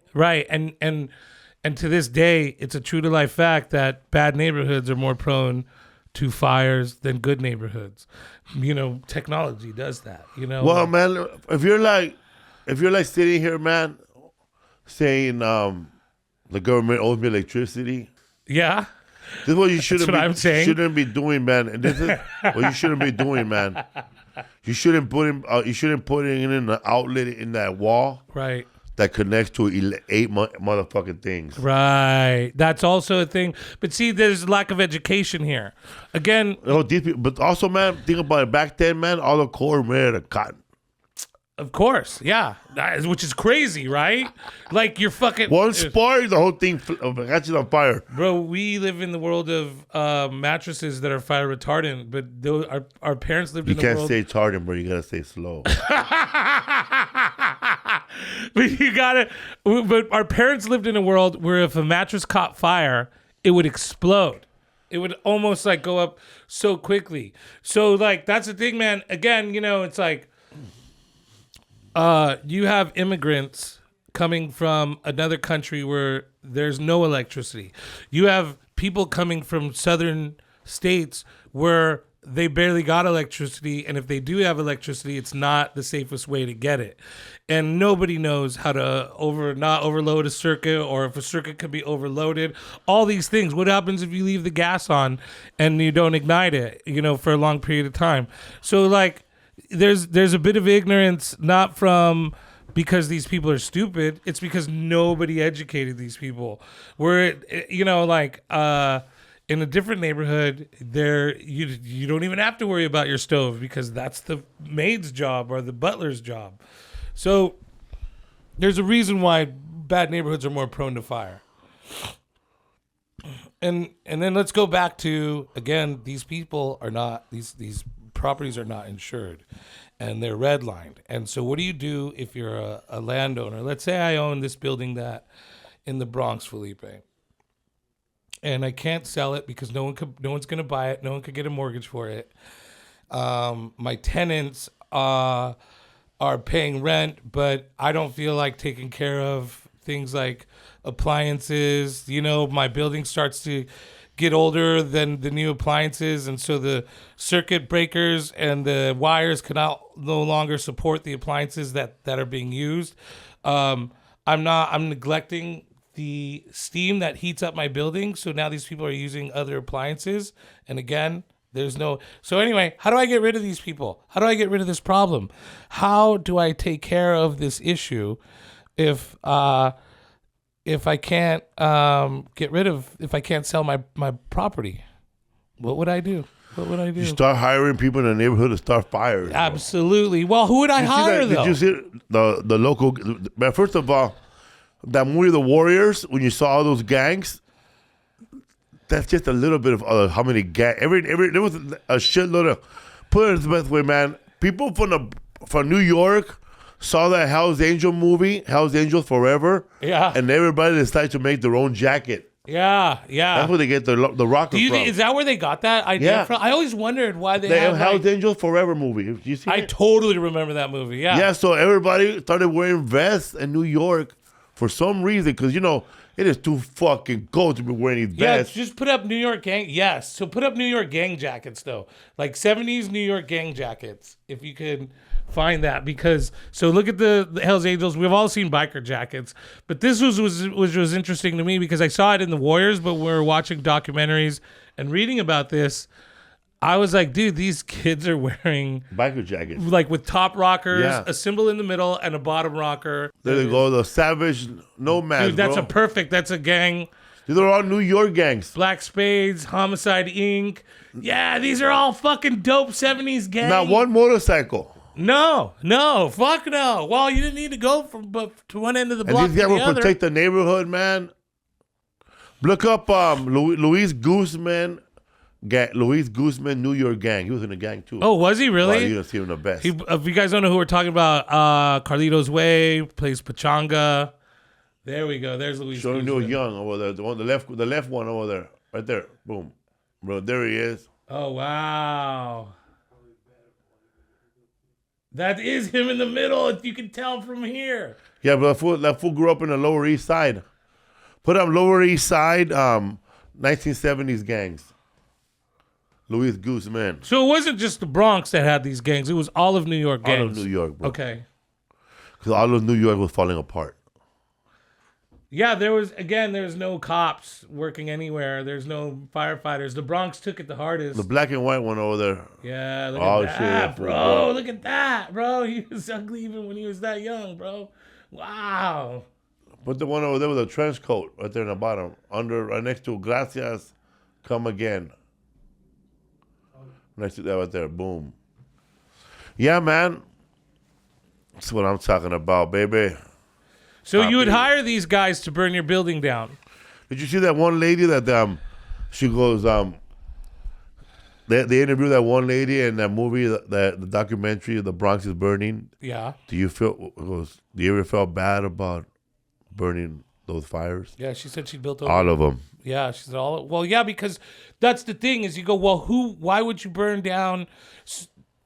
B: And to this day, it's a true to life fact that bad neighborhoods are more prone to fires than good neighborhoods. Technology does that.
A: Well, man, if you're like sitting here, man, saying the government owes me electricity.
B: Yeah.
A: This is what you
B: shouldn't
A: be doing, man. And this is what you shouldn't be doing, man. You shouldn't put in an outlet in that wall.
B: Right.
A: That connects to 8 motherfucking things.
B: Right. That's also a thing. But see, there's lack of education here. Again.
A: But also, man, think about it. Back then, man, all the corn were made of cotton.
B: Of course, yeah. Which is crazy, right? Like you're fucking
A: one spark, the whole thing catches on fire.
B: Bro, we live in the world of mattresses that are fire retardant, but our parents lived in the world.
A: You can't say retardant, bro. You gotta say slow.
B: But our parents lived in a world where if a mattress caught fire, it would explode. It would almost like go up so quickly. So like that's the thing, man. Again, it's like. You have immigrants coming from another country where there's no electricity. You have people coming from southern states where they barely got electricity, and if they do have electricity, it's not the safest way to get it. And nobody knows how to not overload a circuit, or if a circuit could be overloaded. All these things. What happens if you leave the gas on and you don't ignite it, for a long period of time? So like there's a bit of ignorance, not from because these people are stupid. It's because nobody educated these people. Where in a different neighborhood, you don't even have to worry about your stove because that's the maid's job or the butler's job. So there's a reason why bad neighborhoods are more prone to fire. And then let's go back to, again, these people are not these properties are not insured, and they're redlined. And so what do you do if you're a landowner? Let's say I own this building that in the Bronx, Felipe, and I can't sell it because no one's going to buy it. No one could get a mortgage for it. My tenants are paying rent, but I don't feel like taking care of things like appliances. My building starts to get older than the new appliances, and so the circuit breakers and the wires no longer support the appliances that are being used. I'm neglecting the steam that heats up my building, so now these people are using other appliances, and again, so anyway, how do I get rid of these people? How do I get rid of this problem? How do I take care of this issue if I can't if I can't sell my property? What would I do? You
A: start hiring people in the neighborhood to start fires.
B: Absolutely. Well, who would I hire, though?
A: Did you see the local? First of all, that movie, The Warriors, when you saw all those gangs, that's just a little bit of how many gangs. There was a shitload of. Put it the best way, man. People from New York saw that Hell's Angel movie, Hell's Angel Forever.
B: Yeah.
A: And everybody decided to make their own jacket.
B: Yeah.
A: That's where they get the rocket from.
B: Is that where they got that idea from? I always wondered why they
A: have Hell's Angel Forever movie. You see
B: I totally remember that movie, yeah.
A: Yeah, so everybody started wearing vests in New York for some reason, because, it is too fucking cold to be wearing these vests.
B: Yeah, just put up New York gang. Yes, so put up New York gang jackets, though. Like 70s New York gang jackets, if you could find that. Because, so look at the Hells Angels. We've all seen biker jackets. But this was interesting to me because I saw it in The Warriors, but we were watching documentaries and reading about this. I was like, dude, these kids are wearing
A: biker jackets,
B: like with top rockers, a symbol in the middle, and a bottom rocker.
A: There they go, the savage nomads.
B: Dude, that's a gang.
A: These are all New York gangs.
B: Black Spades, Homicide Inc. Yeah, these are all fucking dope 70s gangs.
A: Not one motorcycle.
B: No, fuck no. Well, you didn't need to go from to one end of the
A: And
B: block
A: these guys
B: to the
A: will
B: other.
A: protect the neighborhood, man. Look up Luis Guzman. Luis Guzman, New York gang. He was in a gang too.
B: Oh, was he really?
A: Well, you don't see him the best.
B: If you guys don't know who we're talking about, Carlito's Way plays Pachanga. There we go. There's Luis
A: Showing
B: Guzman.
A: you young over there. The left one over there. Right there. Boom. Bro, there he is.
B: Oh, wow. That is him in the middle, if you can tell from here.
A: Yeah, but that fool grew up in the Lower East Side. Put up Lower East Side, 1970s gangs. Luis Guzman.
B: So it wasn't just the Bronx that had these gangs. It was all of New York gangs.
A: All of New York, bro.
B: Okay.
A: Because all of New York was falling apart.
B: Yeah, there was no cops working anywhere. There's no firefighters. The Bronx took it the hardest.
A: The black and white one over there.
B: Yeah, look at that, bro.
A: bro.
B: Look at that, bro. He was ugly even when he was that young, bro. Wow.
A: Put the one over there with a trench coat right there in the bottom. Right next to Gracias, come again. Next to that right there, boom. Yeah, man. That's what I'm talking about, baby.
B: So you would hire these guys to burn your building down?
A: Did you see that one lady that she goes they interviewed that one lady in that movie, the documentary The Bronx is Burning?
B: Yeah.
A: Do you ever feel bad about burning those fires?
B: Yeah, she said she built over.
A: All of them.
B: Yeah, she said all. Well, yeah, because that's the thing is you go, well, why would you burn down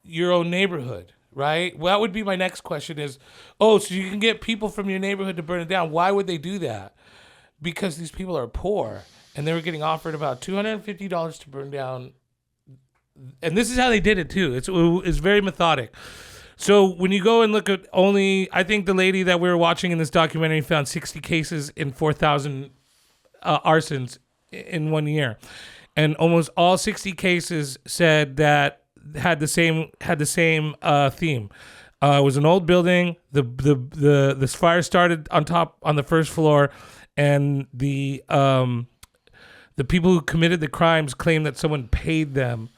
B: your own neighborhood? Right? Well, that would be my next question is, so you can get people from your neighborhood to burn it down. Why would they do that? Because these people are poor and they were getting offered about $250 to burn down. And this is how they did it too. It's very methodic. So when you go and look at I think the lady that we were watching in this documentary found 60 cases in 4,000 arsons in 1 year. And almost all 60 cases said that had the same theme. It was an old building. The fire started on the first floor, and the people who committed the crimes claimed that someone paid them.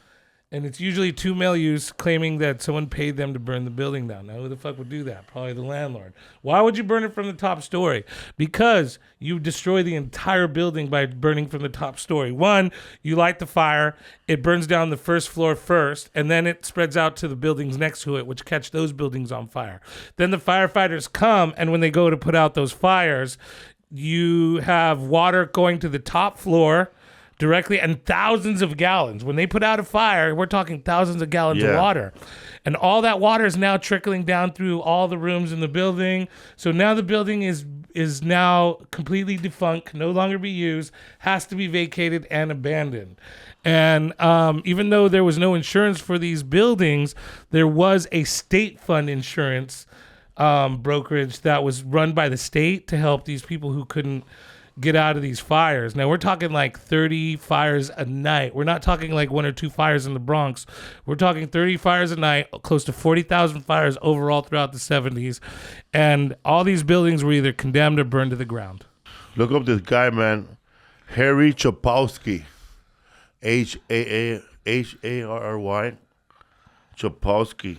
B: And it's usually two male youths claiming that someone paid them to burn the building down. Now, who the fuck would do that? Probably the landlord. Why would you burn it from the top story? Because you destroy the entire building by burning from the top story. One, you light the fire, it burns down the first floor first, and then it spreads out to the buildings next to it, which catch those buildings on fire. Then the firefighters come, and when they go to put out those fires, you have water going to the top floor directly, and thousands of gallons. When they put out a fire, we're talking thousands of gallons of water. And all that water is now trickling down through all the rooms in the building. So now the building is now completely defunct, can no longer be used, has to be vacated and abandoned. And even though there was no insurance for these buildings, there was a state fund insurance brokerage that was run by the state to help these people who couldn't get out of these fires. Now we're talking like 30 fires a night. We're not talking like 1 or 2 fires in the Bronx. We're talking 30 fires a night, close to 40,000 fires overall throughout the 70s. And all these buildings were either condemned or burned to the ground.
A: Look up this guy, man. Harry Chapowski. Harry Chapowski.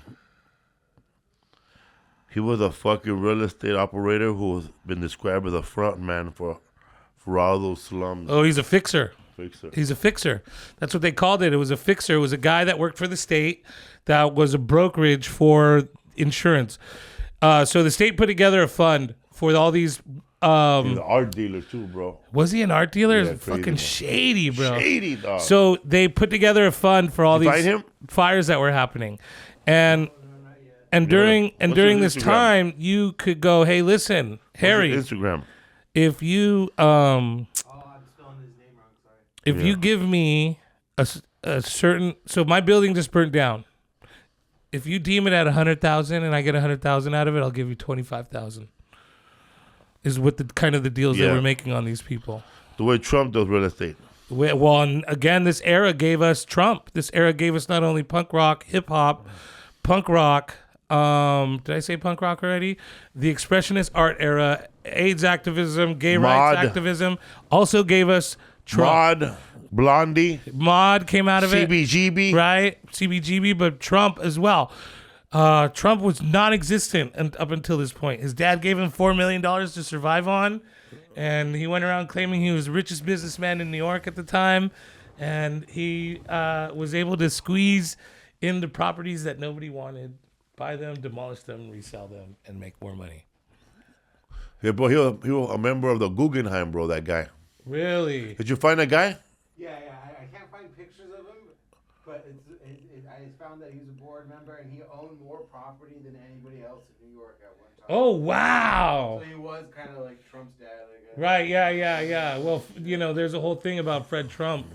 A: He was a fucking real estate operator who has been described as a front man for all those slums.
B: Oh, he's a fixer.
A: Fixer.
B: He's a fixer. That's what they called it. It was a fixer. It was a guy that worked for the state that was a brokerage for insurance. So the state put together a fund for all these.
A: He's an art dealer too, bro.
B: Was he an art dealer?
A: Yeah,
B: Fucking
A: crazy,
B: shady, bro.
A: Shady, dog.
B: So they put together a fund for all
A: You
B: these
A: find him?
B: fires that were happening, and during
A: What's
B: during
A: his
B: this
A: Instagram?
B: time, you could go, hey, listen, Harry,
A: Instagram.
B: if you
C: I'm spelling his name wrong. Sorry.
B: if you give me a certain, so my building just burnt down. If you deem it at 100,000 and I get 100,000 out of it, I'll give you 25,000. Is what the kind of the deals they
A: Yeah.
B: were making on these people.
A: The way Trump does real estate.
B: Well, and again, this era gave us Trump. This era gave us not only punk rock, hip hop, punk rock, Did I say punk rock already? The Expressionist art era, AIDS activism, gay rights activism, also gave us Trump.
A: Mod, Blondie,
B: Mod came out of it.
A: CBGB.
B: Right? CBGB, but Trump as well. Trump was non-existent up until this point. His dad gave him $4 million to survive on, and he went around claiming he was the richest businessman in New York at the time, and he was able to squeeze into properties that nobody wanted, buy them, demolish them, resell them, and make more money.
A: Yeah, bro, he was a member of the Guggenheim, bro, that guy.
B: Really?
A: Did you find that guy?
C: Yeah. I can't find pictures of him, but I found that he was a board member and he owned more property than anybody else in New York at one time.
B: Oh, wow.
C: So he was kind of like Trump's dad, I guess.
B: Right, yeah. Well, there's a whole thing about Fred Trump.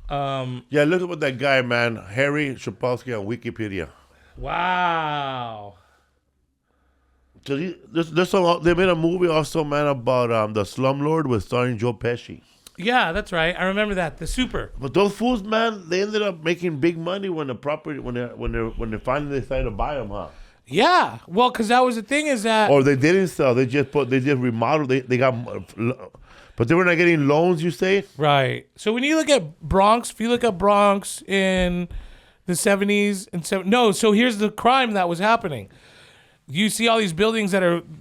A: Yeah, look at what that guy, man. Harry Shapowski on Wikipedia.
B: Wow.
A: So they made a movie also, man, about the slumlord with starring Joe Pesci.
B: Yeah, that's right. I remember that. The Super.
A: But those fools, man, they ended up making big money when the property when they finally decided to buy them, huh?
B: Yeah. Well, because that was the thing is that.
A: Or they didn't sell. They just remodeled. They got, but they were not getting loans. You say?
B: Right. So when you look at Bronx, if you look at Bronx in the 70s and no. So here's the crime that was happening. You see all these buildings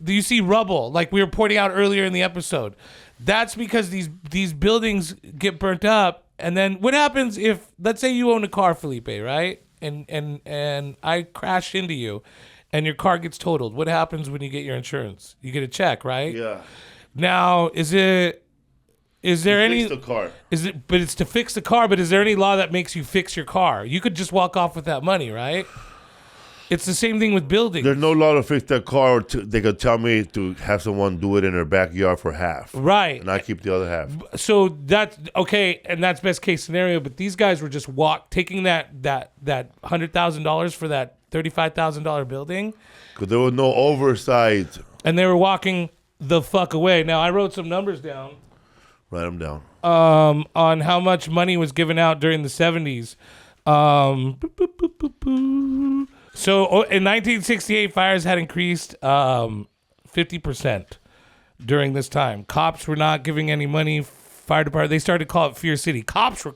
B: you see rubble, like we were pointing out earlier in the episode. That's because these buildings get burnt up. And then what happens if, let's say you own a car, Felipe, right? And I crash into you and your car gets totaled. What happens when you get your insurance? You get a check, right?
A: Yeah.
B: Now, is there any
A: Fix the car.
B: but it's to fix the car, but is there any law that makes you fix your car? You could just walk off with that money, right? It's the same thing with buildings.
A: There's no law to fix that car. Or they could tell me to have someone do it in their backyard for half.
B: Right.
A: And I keep the other half.
B: So that's okay, and that's best case scenario. But these guys were just taking that $100,000 for that $35,000 building,
A: Because there was no oversight.
B: and they were walking the fuck away. Now I wrote some numbers down
A: Write them down.
B: on how much money was given out during the 70s. So in 1968, fires had increased 50% during this time. Cops were not giving any money. Fire department, they started to call it Fear City. Cops were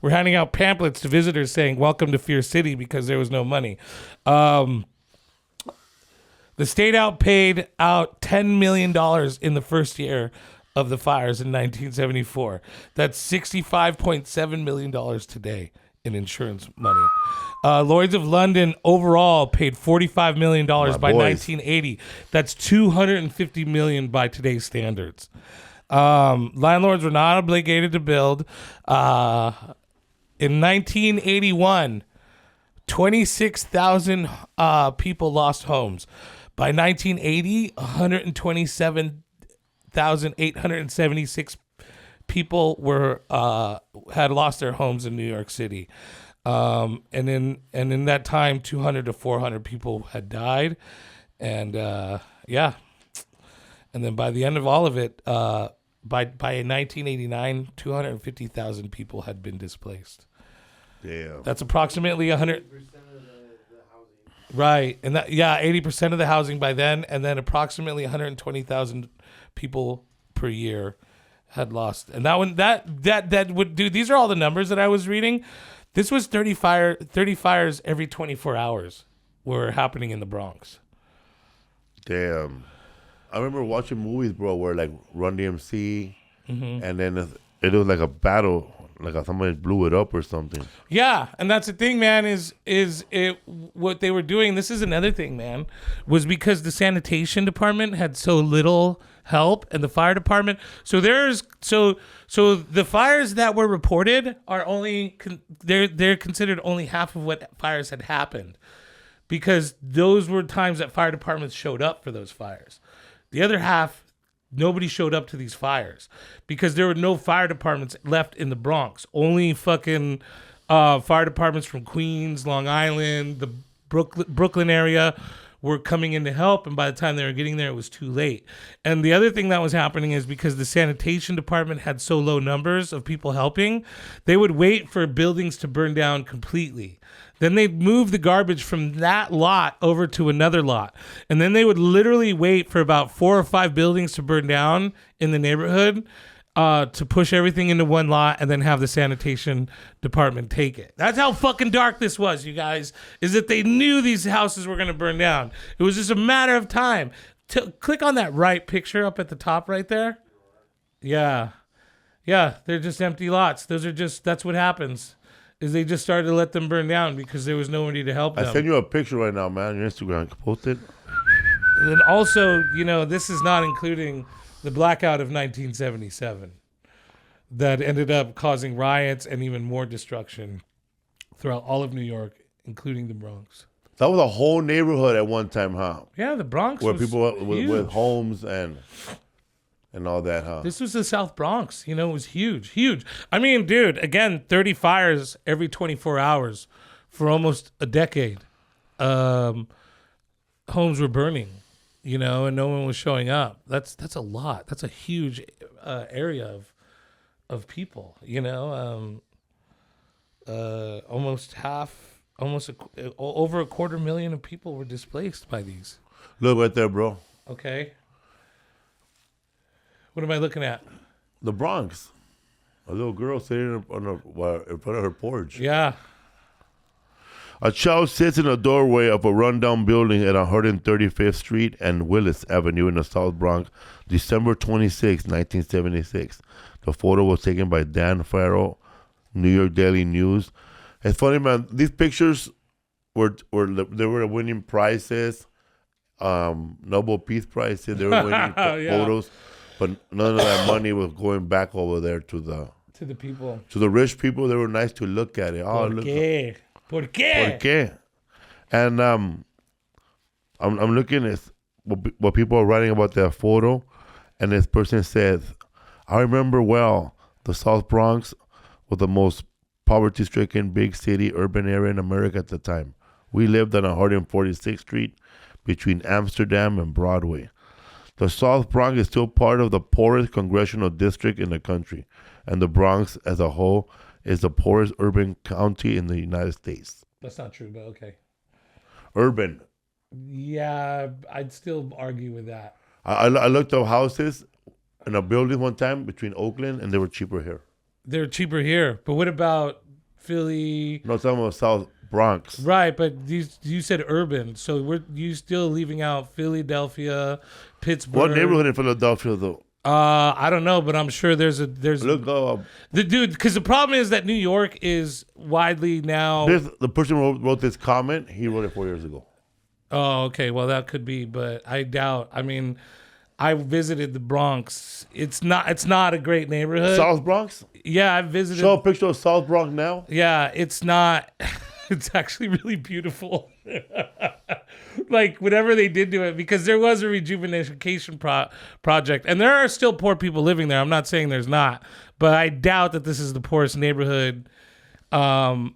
B: handing out pamphlets to visitors saying, "Welcome to Fear City," because there was no money. The state paid out $10 million in the first year of the fires in 1974. That's $65.7 million today in insurance money. Lloyd's of London overall paid $45 million by 1980. That's $250 million by today's standards. Landlords were not obligated to build. In 1981, 26,000 people lost homes. By 1980, 127,876 people had lost their homes in New York City. And in that time, 200 to 400 people had died. And yeah. And then by the end of all of it, by 1989, 250,000 people had been displaced.
A: Damn.
B: That's approximately 100.
C: 80% of the housing.
B: Right. And 80% of the housing by then, and then approximately 120,000 people per year had lost. And that would do, these are all the numbers that I was reading. This was 30 fires every 24 hours were happening in the Bronx.
A: Damn. I remember watching movies, bro, where like Run DMC, and then it was like a battle, like somebody blew it up or something.
B: Yeah, and that's the thing, man, is what they were doing, this is another thing, man, was because the sanitation department had so little help and the fire department. So the fires that were reported are only they're considered only half of what fires had happened, because those were times that fire departments showed up for those fires. The other half, nobody showed up to these fires because there were no fire departments left in the Bronx. Only fucking fire departments from Queens, Long Island, the Brooklyn area were coming in to help, and by the time they were getting there, it was too late. And the other thing that was happening is because the sanitation department had so low numbers of people helping, they would wait for buildings to burn down completely. Then they'd move the garbage from that lot over to another lot. And then they would literally wait for about 4 or 5 buildings to burn down in the neighborhood to push everything into one lot and then have the sanitation department take it. That's how fucking dark this was, you guys, is that they knew these houses were going to burn down. It was just a matter of time. Click on that right picture up at the top right there. Yeah. Yeah, they're just empty lots. That's what happens, is they just started to let them burn down because there was nobody to help them.
A: I send you a picture right now, man, on your Instagram. Post it.
B: And then also, this is not including the blackout of 1977 that ended up causing riots and even more destruction throughout all of New York, including the Bronx.
A: That was a whole neighborhood at one time, huh?
B: Yeah, the Bronx
A: Where
B: was
A: people with
B: huge.
A: homes and all that, huh?
B: This was the South Bronx. It was huge. I mean, dude, again, 30 fires every 24 hours for almost a decade. Homes were burning, and no one was showing up. That's a lot. That's a huge area of people, over a 250,000 of people were displaced by these.
A: Look right there, bro.
B: Okay. What am I looking at?
A: The Bronx. A little girl sitting in front of her porch.
B: Yeah.
A: A child sits in a doorway of a rundown building at 135th Street and Willis Avenue in the South Bronx, December 26, 1976. The photo was taken by Dan Farrell, New York Daily News. It's funny, man. These pictures were winning prizes, Nobel Peace Prizes. They were winning photos, but none of that money was going back over there to the
B: people,
A: to the rich people. They were nice to look at it. Oh, look.
B: ¿Por qué?
A: And I'm looking at what people are writing about that photo, and this person says, "I remember well the South Bronx was the most poverty-stricken big city urban area in America at the time. We lived on 146th Street between Amsterdam and Broadway. The South Bronx is still part of the poorest congressional district in the country, and the Bronx as a whole is the poorest urban county in the United States."
B: That's not true, but okay.
A: Urban.
B: Yeah, I'd still argue with that.
A: I looked up houses in a building one time between Oakland, and they were cheaper here.
B: They're cheaper here, but what about Philly?
A: No, some of South Bronx.
B: Right, but you said urban, so you still leaving out Philadelphia, Pittsburgh.
A: What neighborhood in Philadelphia, though?
B: I don't know, but I'm sure there's
A: Look up.
B: Because the problem is that New York is widely now.
A: The person who wrote this comment, he wrote it 4 years ago.
B: Oh, okay. Well, that could be, but I doubt. I mean, I visited the Bronx. It's not a great neighborhood.
A: South Bronx?
B: Yeah, I visited.
A: Show a picture of South Bronx now.
B: Yeah, it's not. It's actually really beautiful. Like whatever they did to it, because there was a rejuvenation project, and there are still poor people living there. I'm not saying there's not, but I doubt that this is the poorest neighborhood in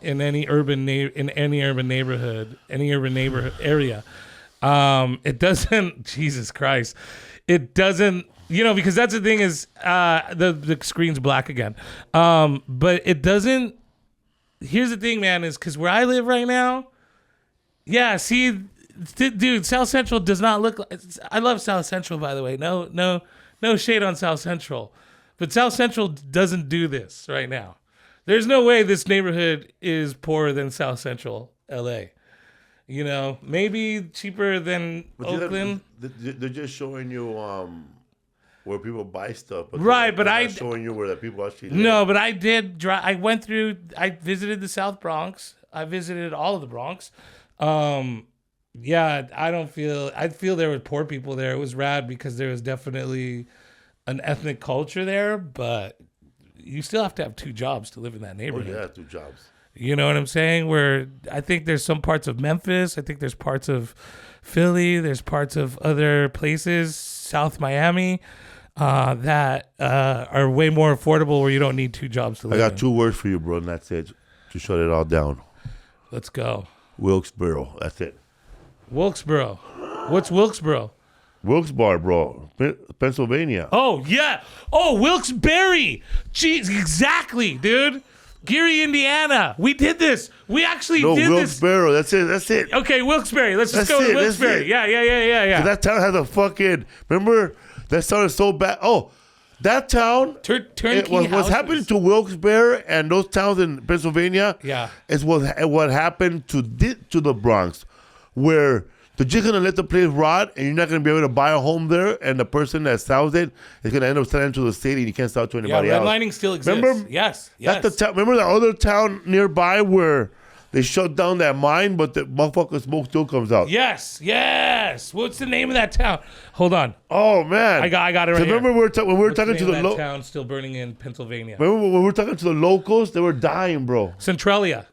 B: any urban neighborhood, any urban neighborhood area. It doesn't. Jesus Christ, it doesn't. Because that's the thing is the screen's black again, but it doesn't. Here's the thing, man, is because where I live right now, yeah, see, dude, South Central does not look like. I love South Central, by the way. No shade on South Central, but South Central doesn't do this right now. There's no way this neighborhood is poorer than South Central LA. Maybe cheaper than Oakland.
A: They're just showing you where people buy stuff, but
B: right? But
A: they're not showing you where the people actually live.
B: No, but I did drive. I went through. I visited the South Bronx. I visited all of the Bronx. Yeah, I feel there were poor people there. It was rad because there was definitely an ethnic culture there, but you still have to have 2 jobs to live in that neighborhood.
A: Oh, yeah, 2 jobs.
B: You know what I'm saying? Where I think there's some parts of Memphis. I think there's parts of Philly. There's parts of other places, South Miami, that are way more affordable where you don't need 2 jobs to live
A: I got
B: in.
A: 2 words for you, bro, and that's it. To shut it all down.
B: Let's go.
A: Wilkesboro. That's it.
B: Wilkesboro. What's Wilkesboro?
A: Wilkes-Barre, bro. Pennsylvania.
B: Oh, yeah. Oh, Wilkes-Barre. Jeez, exactly, dude. Gary, Indiana. We did this. We actually
A: No,
B: did this.
A: Wilkes-Barre. That's it. That's it.
B: Okay, Wilkes-Barre. Let's just
A: That's
B: go with
A: it, that's
B: Wilkes-Barre.
A: it.
B: Yeah.
A: That town has a fucking. Remember, that sounded so bad. Oh, that town.
B: Turnkey
A: What's
B: houses.
A: happening to Wilkes-Barre and those towns in Pennsylvania?
B: Yeah.
A: Is what happened to the Bronx, where they're just gonna let the place rot, and you're not gonna be able to buy a home there, and the person that sells it is gonna end up selling to the city, and you can't sell it to anybody else.
B: Redlining still exists.
A: Remember?
B: Yes.
A: That's the town. Remember that other town nearby where they shut down that mine, but the motherfucking smoke still comes out.
B: Yes. What's the name of that town? Hold on.
A: Oh man,
B: I got it right
A: Remember
B: here.
A: when we were
B: What's
A: talking
B: the
A: to
B: name
A: the
B: of that town still burning in Pennsylvania?
A: Remember when we were talking to the locals? They were dying, bro.
B: Centralia.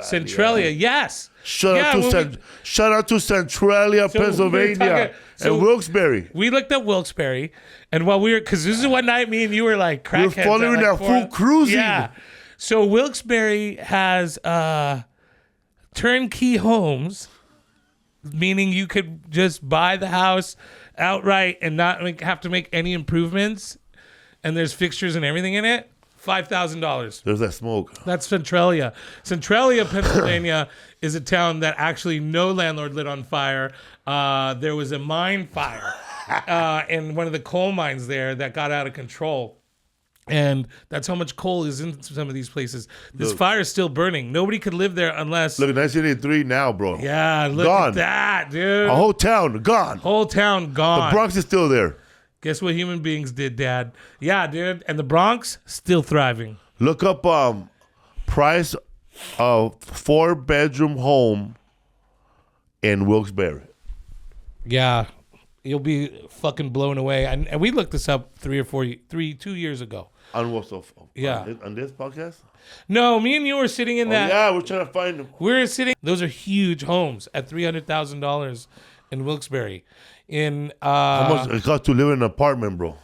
B: Centralia, yes.
A: Shout out to Centralia,
B: So we were
A: Pennsylvania,
B: talking-
A: and Wilkes-Barre.
B: We looked at Wilkes-Barre, and while because this is one night me and you were like crackheads.
A: We were following that fool cruising.
B: Yeah. So Wilkes-Barre has turnkey homes, meaning you could just buy the house outright and not have to make any improvements, and there's fixtures and everything in it. $5,000.
A: There's that smoke.
B: That's Centralia. Centralia, Pennsylvania is a town that actually no landlord lit on fire. There was a mine fire in one of the coal mines there that got out of control. And that's how much coal is in some of these places. This fire is still burning. Nobody could live there unless...
A: Look, 1983 now, bro.
B: Yeah, look
A: Gone.
B: at that, dude.
A: A whole town gone.
B: Whole town gone.
A: The Bronx is still there.
B: Guess what human beings did, Dad? Yeah, dude. And the Bronx, still thriving.
A: Look up price of 4-bedroom home in Wilkes-Barre.
B: Yeah. You'll be fucking blown away. And we looked this up 2 years ago.
A: On what stuff?
B: Yeah.
A: On this podcast?
B: No, me and you were sitting in that.
A: Yeah, we're trying to find them.
B: We're sitting. Those are huge homes at $300,000 in Wilkes-Barre.
A: How much it costs to live in an apartment, bro?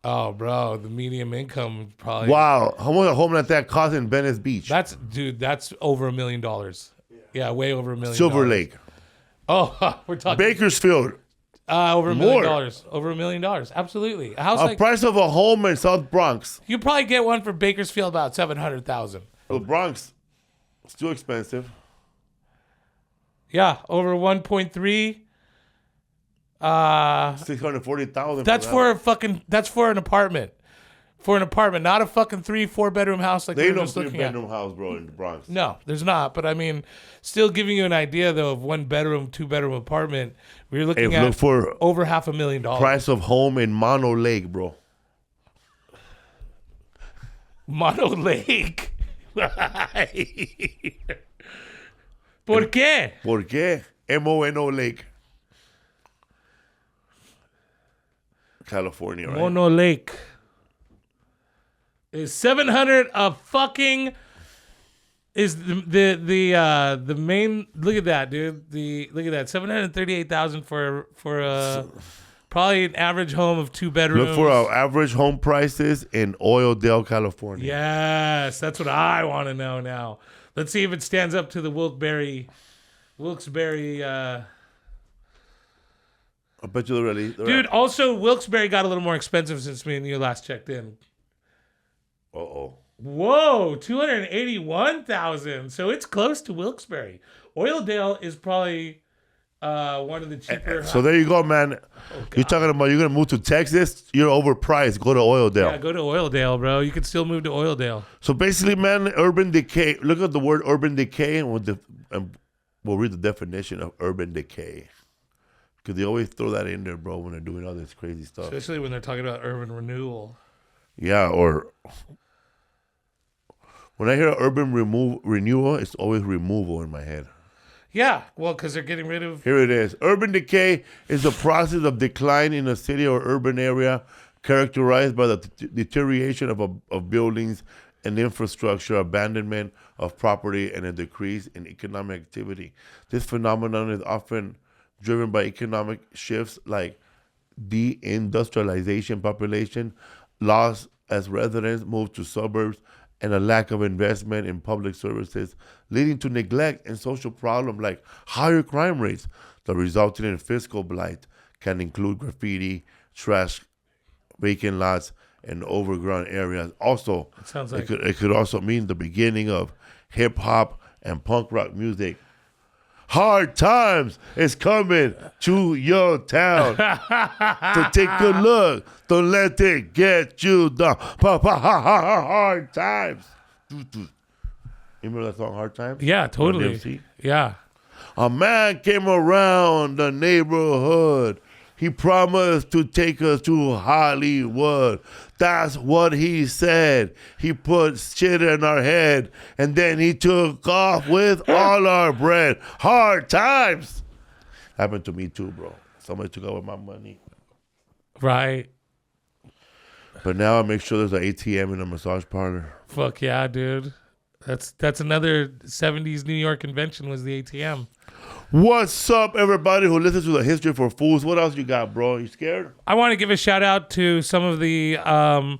B: Oh, bro, the medium income probably.
A: Wow. How much a home like that costs in Venice Beach?
B: That's over $1 million. Yeah, way over $1 million.
A: Silver Lake.
B: Oh, we're talking
A: Bakersfield.
B: over $1 million.
A: More.
B: Over $1 million. Absolutely. A house
A: A
B: like
A: price of a home in South Bronx.
B: you probably get one for Bakersfield about $700,000.
A: The Bronx, still expensive.
B: Yeah, over 1.3.
A: 640,000.
B: That's for an apartment. For an apartment, not a fucking 3-4 bedroom house like
A: They
B: we
A: ain't
B: were
A: no
B: just looking at.
A: 3-bedroom house, bro, in the Bronx.
B: No, there's not. But I mean, still giving you an idea though of 1-bedroom, 2-bedroom apartment. We're looking
A: Hey,
B: at
A: look for
B: over $500,000.
A: price of home in Mono Lake, bro.
B: Mono Lake. ¿Por qué?
A: ¿Por qué? M-O-N-O Lake. California, right?
B: Mono Lake is 700 a fucking is the main. Look at that, dude. Look at that, 738,000 for probably an average home of 2 bedrooms.
A: Look for our average home prices in Oildale, California.
B: Yes, that's what I want to know now. Let's see if it stands up to the Wilkes-Barre.
A: I bet you they're really...
B: Dude, also Wilkes-Barre got a little more expensive since me and you last checked in.
A: Uh-oh.
B: Whoa, 281,000. So it's close to Wilkes-Barre. Oildale is probably one of the cheaper.
A: So there you go, man. You're talking about you're going to move to Texas? You're overpriced. Go to Oildale.
B: Yeah, go to Oildale, bro. You can still move to Oildale.
A: So basically, man, urban decay. Look at the word urban decay, and we'll read the definition of urban decay. Because they always throw that in there, bro, when they're doing all this crazy stuff.
B: Especially when they're talking about urban renewal.
A: Yeah, or when I hear urban renewal, it's always removal in my head.
B: Yeah, well, because they're getting rid of...
A: Here it is. Urban decay is the process of decline in a city or urban area characterized by the deterioration of buildings and infrastructure, abandonment of property, and a decrease in economic activity. This phenomenon is often driven by economic shifts like deindustrialization, population loss as residents move to suburbs, and a lack of investment in public services, leading to neglect and social problems like higher crime rates. The resulting in fiscal blight can include graffiti, trash, vacant lots, and overgrown areas. Also,
B: sounds like
A: it could also mean the beginning of hip hop and punk rock music. Hard times is coming to your town. So take a look. Don't let it get you down. Hard times. You remember that song, Hard Times?
B: Yeah, totally.
A: MC?
B: Yeah.
A: A man came around the neighborhood. He promised to take us to Hollywood. That's what he said. He put shit in our head, and then he took off with all our bread. Hard times. Happened to me too, bro. Somebody took out with my money.
B: Right.
A: But now I make sure there's an ATM in a massage parlor.
B: Fuck yeah, dude. That's another 70s New York invention was the ATM.
A: What's up, everybody who listens to the History for Fools? What else you got, bro? You scared?
B: I want to give a shout out to some of the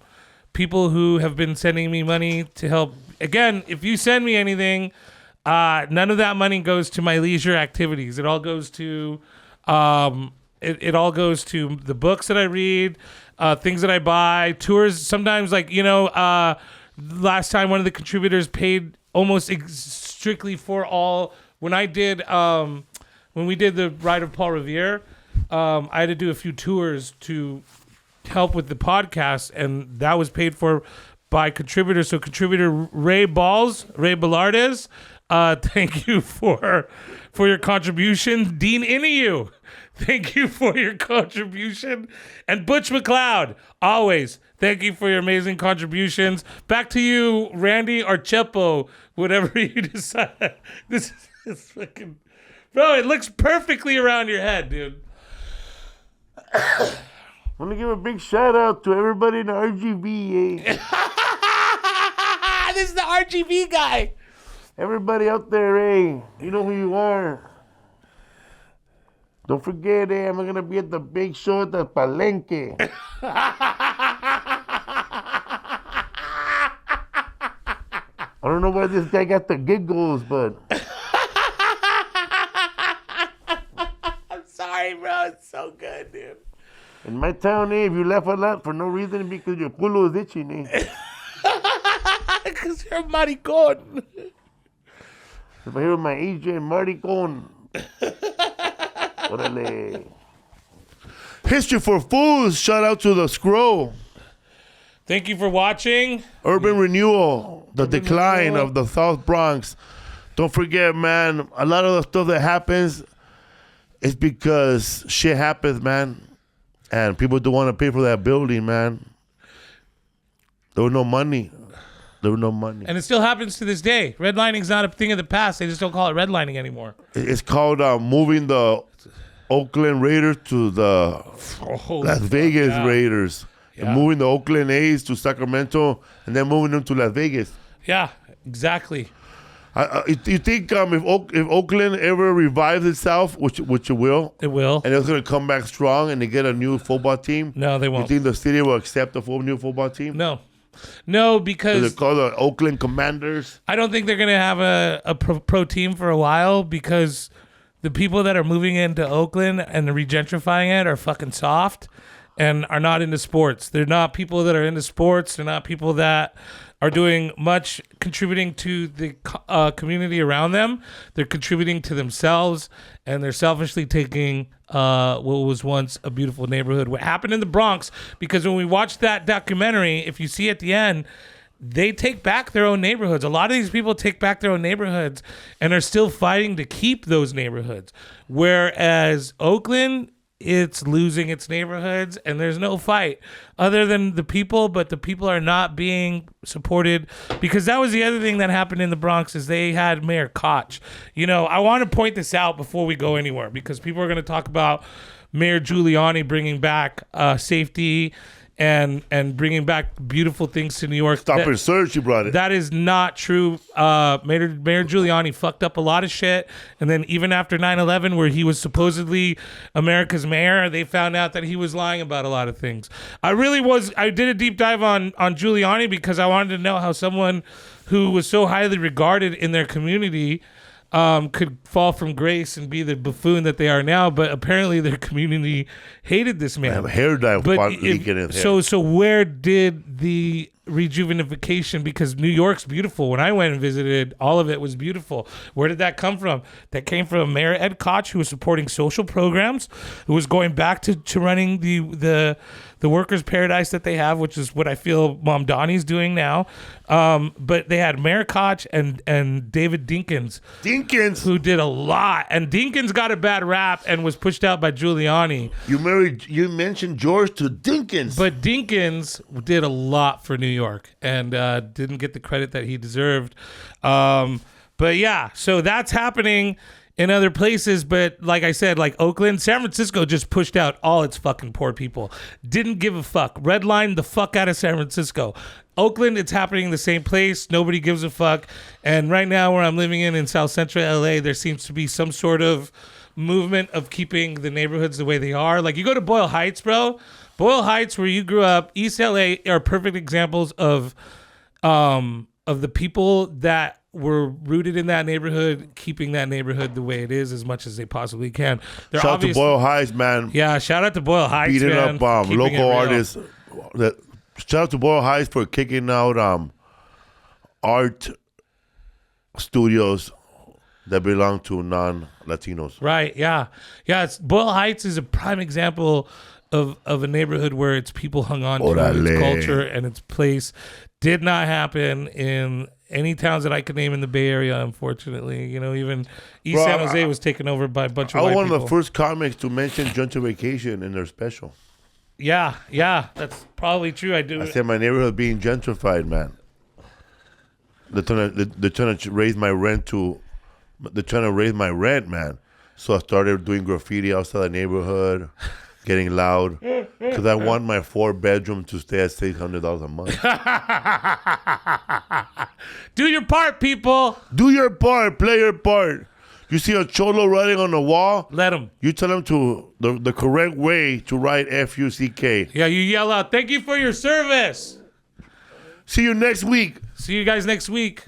B: people who have been sending me money to help. Again, if you send me anything, none of that money goes to my leisure activities. It all goes to it all goes to the books that I read, things that I buy, tours. Sometimes, like, last time one of the contributors paid almost strictly for all. When I did, when we did the Ride of Paul Revere, I had to do a few tours to help with the podcast, and that was paid for by contributors. So contributor Ray Ballardes, thank you for your contribution. Dean Iniu, thank you for your contribution. And Butch McLeod, always, thank you for your amazing contributions. Back to you, Randy Archepo, whatever you decide. This is fucking... Bro, it looks perfectly around your head, dude.
A: I want to give a big shout out to everybody in the RGB.
B: This is the RGB guy.
A: Everybody out there, you know who you are. Don't forget, I'm going to be at the big show at the Palenque. I don't know why this guy got the giggles, but...
B: I'm sorry, bro. It's so good, dude.
A: In my town, if you laugh a lot for no reason because your culo is itching,
B: Because you're a maricon.
A: If I hear my Asian maricon. Orale. History for Fools. Shout out to the Scroll.
B: Thank you for watching.
A: Urban Renewal. The decline of the South Bronx. Don't forget, man, a lot of the stuff that happens is because shit happens, man. And people don't want to pay for that building, man. There was no money.
B: And it still happens to this day. Redlining's not a thing of the past. They just don't call it redlining anymore.
A: It's called moving the Oakland Raiders to the Las Vegas Raiders.
B: Yeah.
A: And moving the Oakland A's to Sacramento and then moving them to Las Vegas.
B: Yeah, exactly.
A: You think if Oakland ever revives itself, which it will,
B: It will.
A: and it's going to come back strong and they get a new football team?
B: No, they won't.
A: You think the city will accept a new football team?
B: No, because
A: They're called the Oakland Commanders.
B: I don't think they're going to have a pro team for a while because the people that are moving into Oakland and regentrifying it are fucking soft and are not into sports. They're not people that are into sports. They're not people that are doing much contributing to the community around them. They're contributing to themselves, and they're selfishly taking what was once a beautiful neighborhood. What happened in the Bronx, because when we watched that documentary, if you see at the end, they take back their own neighborhoods. A lot of these people take back their own neighborhoods and are still fighting to keep those neighborhoods. Whereas Oakland, it's losing its neighborhoods and there's no fight other than the people, but the people are not being supported, because that was the other thing that happened in the Bronx is they had Mayor Koch. I want to point this out before we go anywhere, because people are going to talk about Mayor Giuliani bringing back safety and bringing back beautiful things to New York.
A: Stop and search, you brought it.
B: That is not true. Mayor Giuliani fucked up a lot of shit. And then even after 9/11, where he was supposedly America's mayor, they found out that he was lying about a lot of things. I did a deep dive on Giuliani because I wanted to know how someone who was so highly regarded in their community could fall from grace and be the buffoon that they are now, but apparently their community hated this man.
A: I have a hair dye leaking in here.
B: So where did the rejuvenation, because New York's beautiful. When I went and visited, all of it was beautiful. Where did that come from? That came from Mayor Ed Koch, who was supporting social programs, who was going back to running the workers' paradise that they have, which is what I feel Mom Donnie's doing now. But they had Mayor Koch and David Dinkins, who did a lot. And Dinkins got a bad rap and was pushed out by Giuliani.
A: You mentioned George to Dinkins.
B: But Dinkins did a lot for New York and didn't get the credit that he deserved. But yeah, so that's happening in other places. But like I said, like Oakland, San Francisco just pushed out all its fucking poor people. Didn't give a fuck. Redlined the fuck out of San Francisco. Oakland, it's happening in the same place. Nobody gives a fuck. And right now where I'm living in South Central LA, there seems to be some sort of movement of keeping the neighborhoods the way they are. Like you go to Boyle Heights, bro. Boyle Heights, where you grew up, East LA are perfect examples of the people that were rooted in that neighborhood, keeping that neighborhood the way it is as much as they possibly can.
A: Shout out to Boyle Heights, man.
B: Yeah, shout out to Boyle Heights,
A: beating
B: man.
A: up local artists. Shout out to Boyle Heights for kicking out art studios that belong to non-Latinos.
B: Right, yeah. Yeah, Boyle Heights is a prime example of a neighborhood where its people hung on to its culture and its place. Did not happen in any towns that I could name in the Bay Area, unfortunately. You know, even East San Jose was taken over by a bunch of white people.
A: I was one of the first comics to mention gentrification in their special.
B: Yeah, that's probably true. I
A: said my neighborhood being gentrified, man. They're trying to raise my rent, man. So I started doing graffiti outside the neighborhood, getting loud, because I want my 4-bedroom to stay at $600 a month.
B: Do your part, people.
A: Do your part. Play your part. You see a cholo writing on the wall?
B: Let him.
A: You tell him to the correct way to write F-U-C-K.
B: Yeah, you yell out, "Thank you for your service."
A: See you next week.
B: See you guys next week.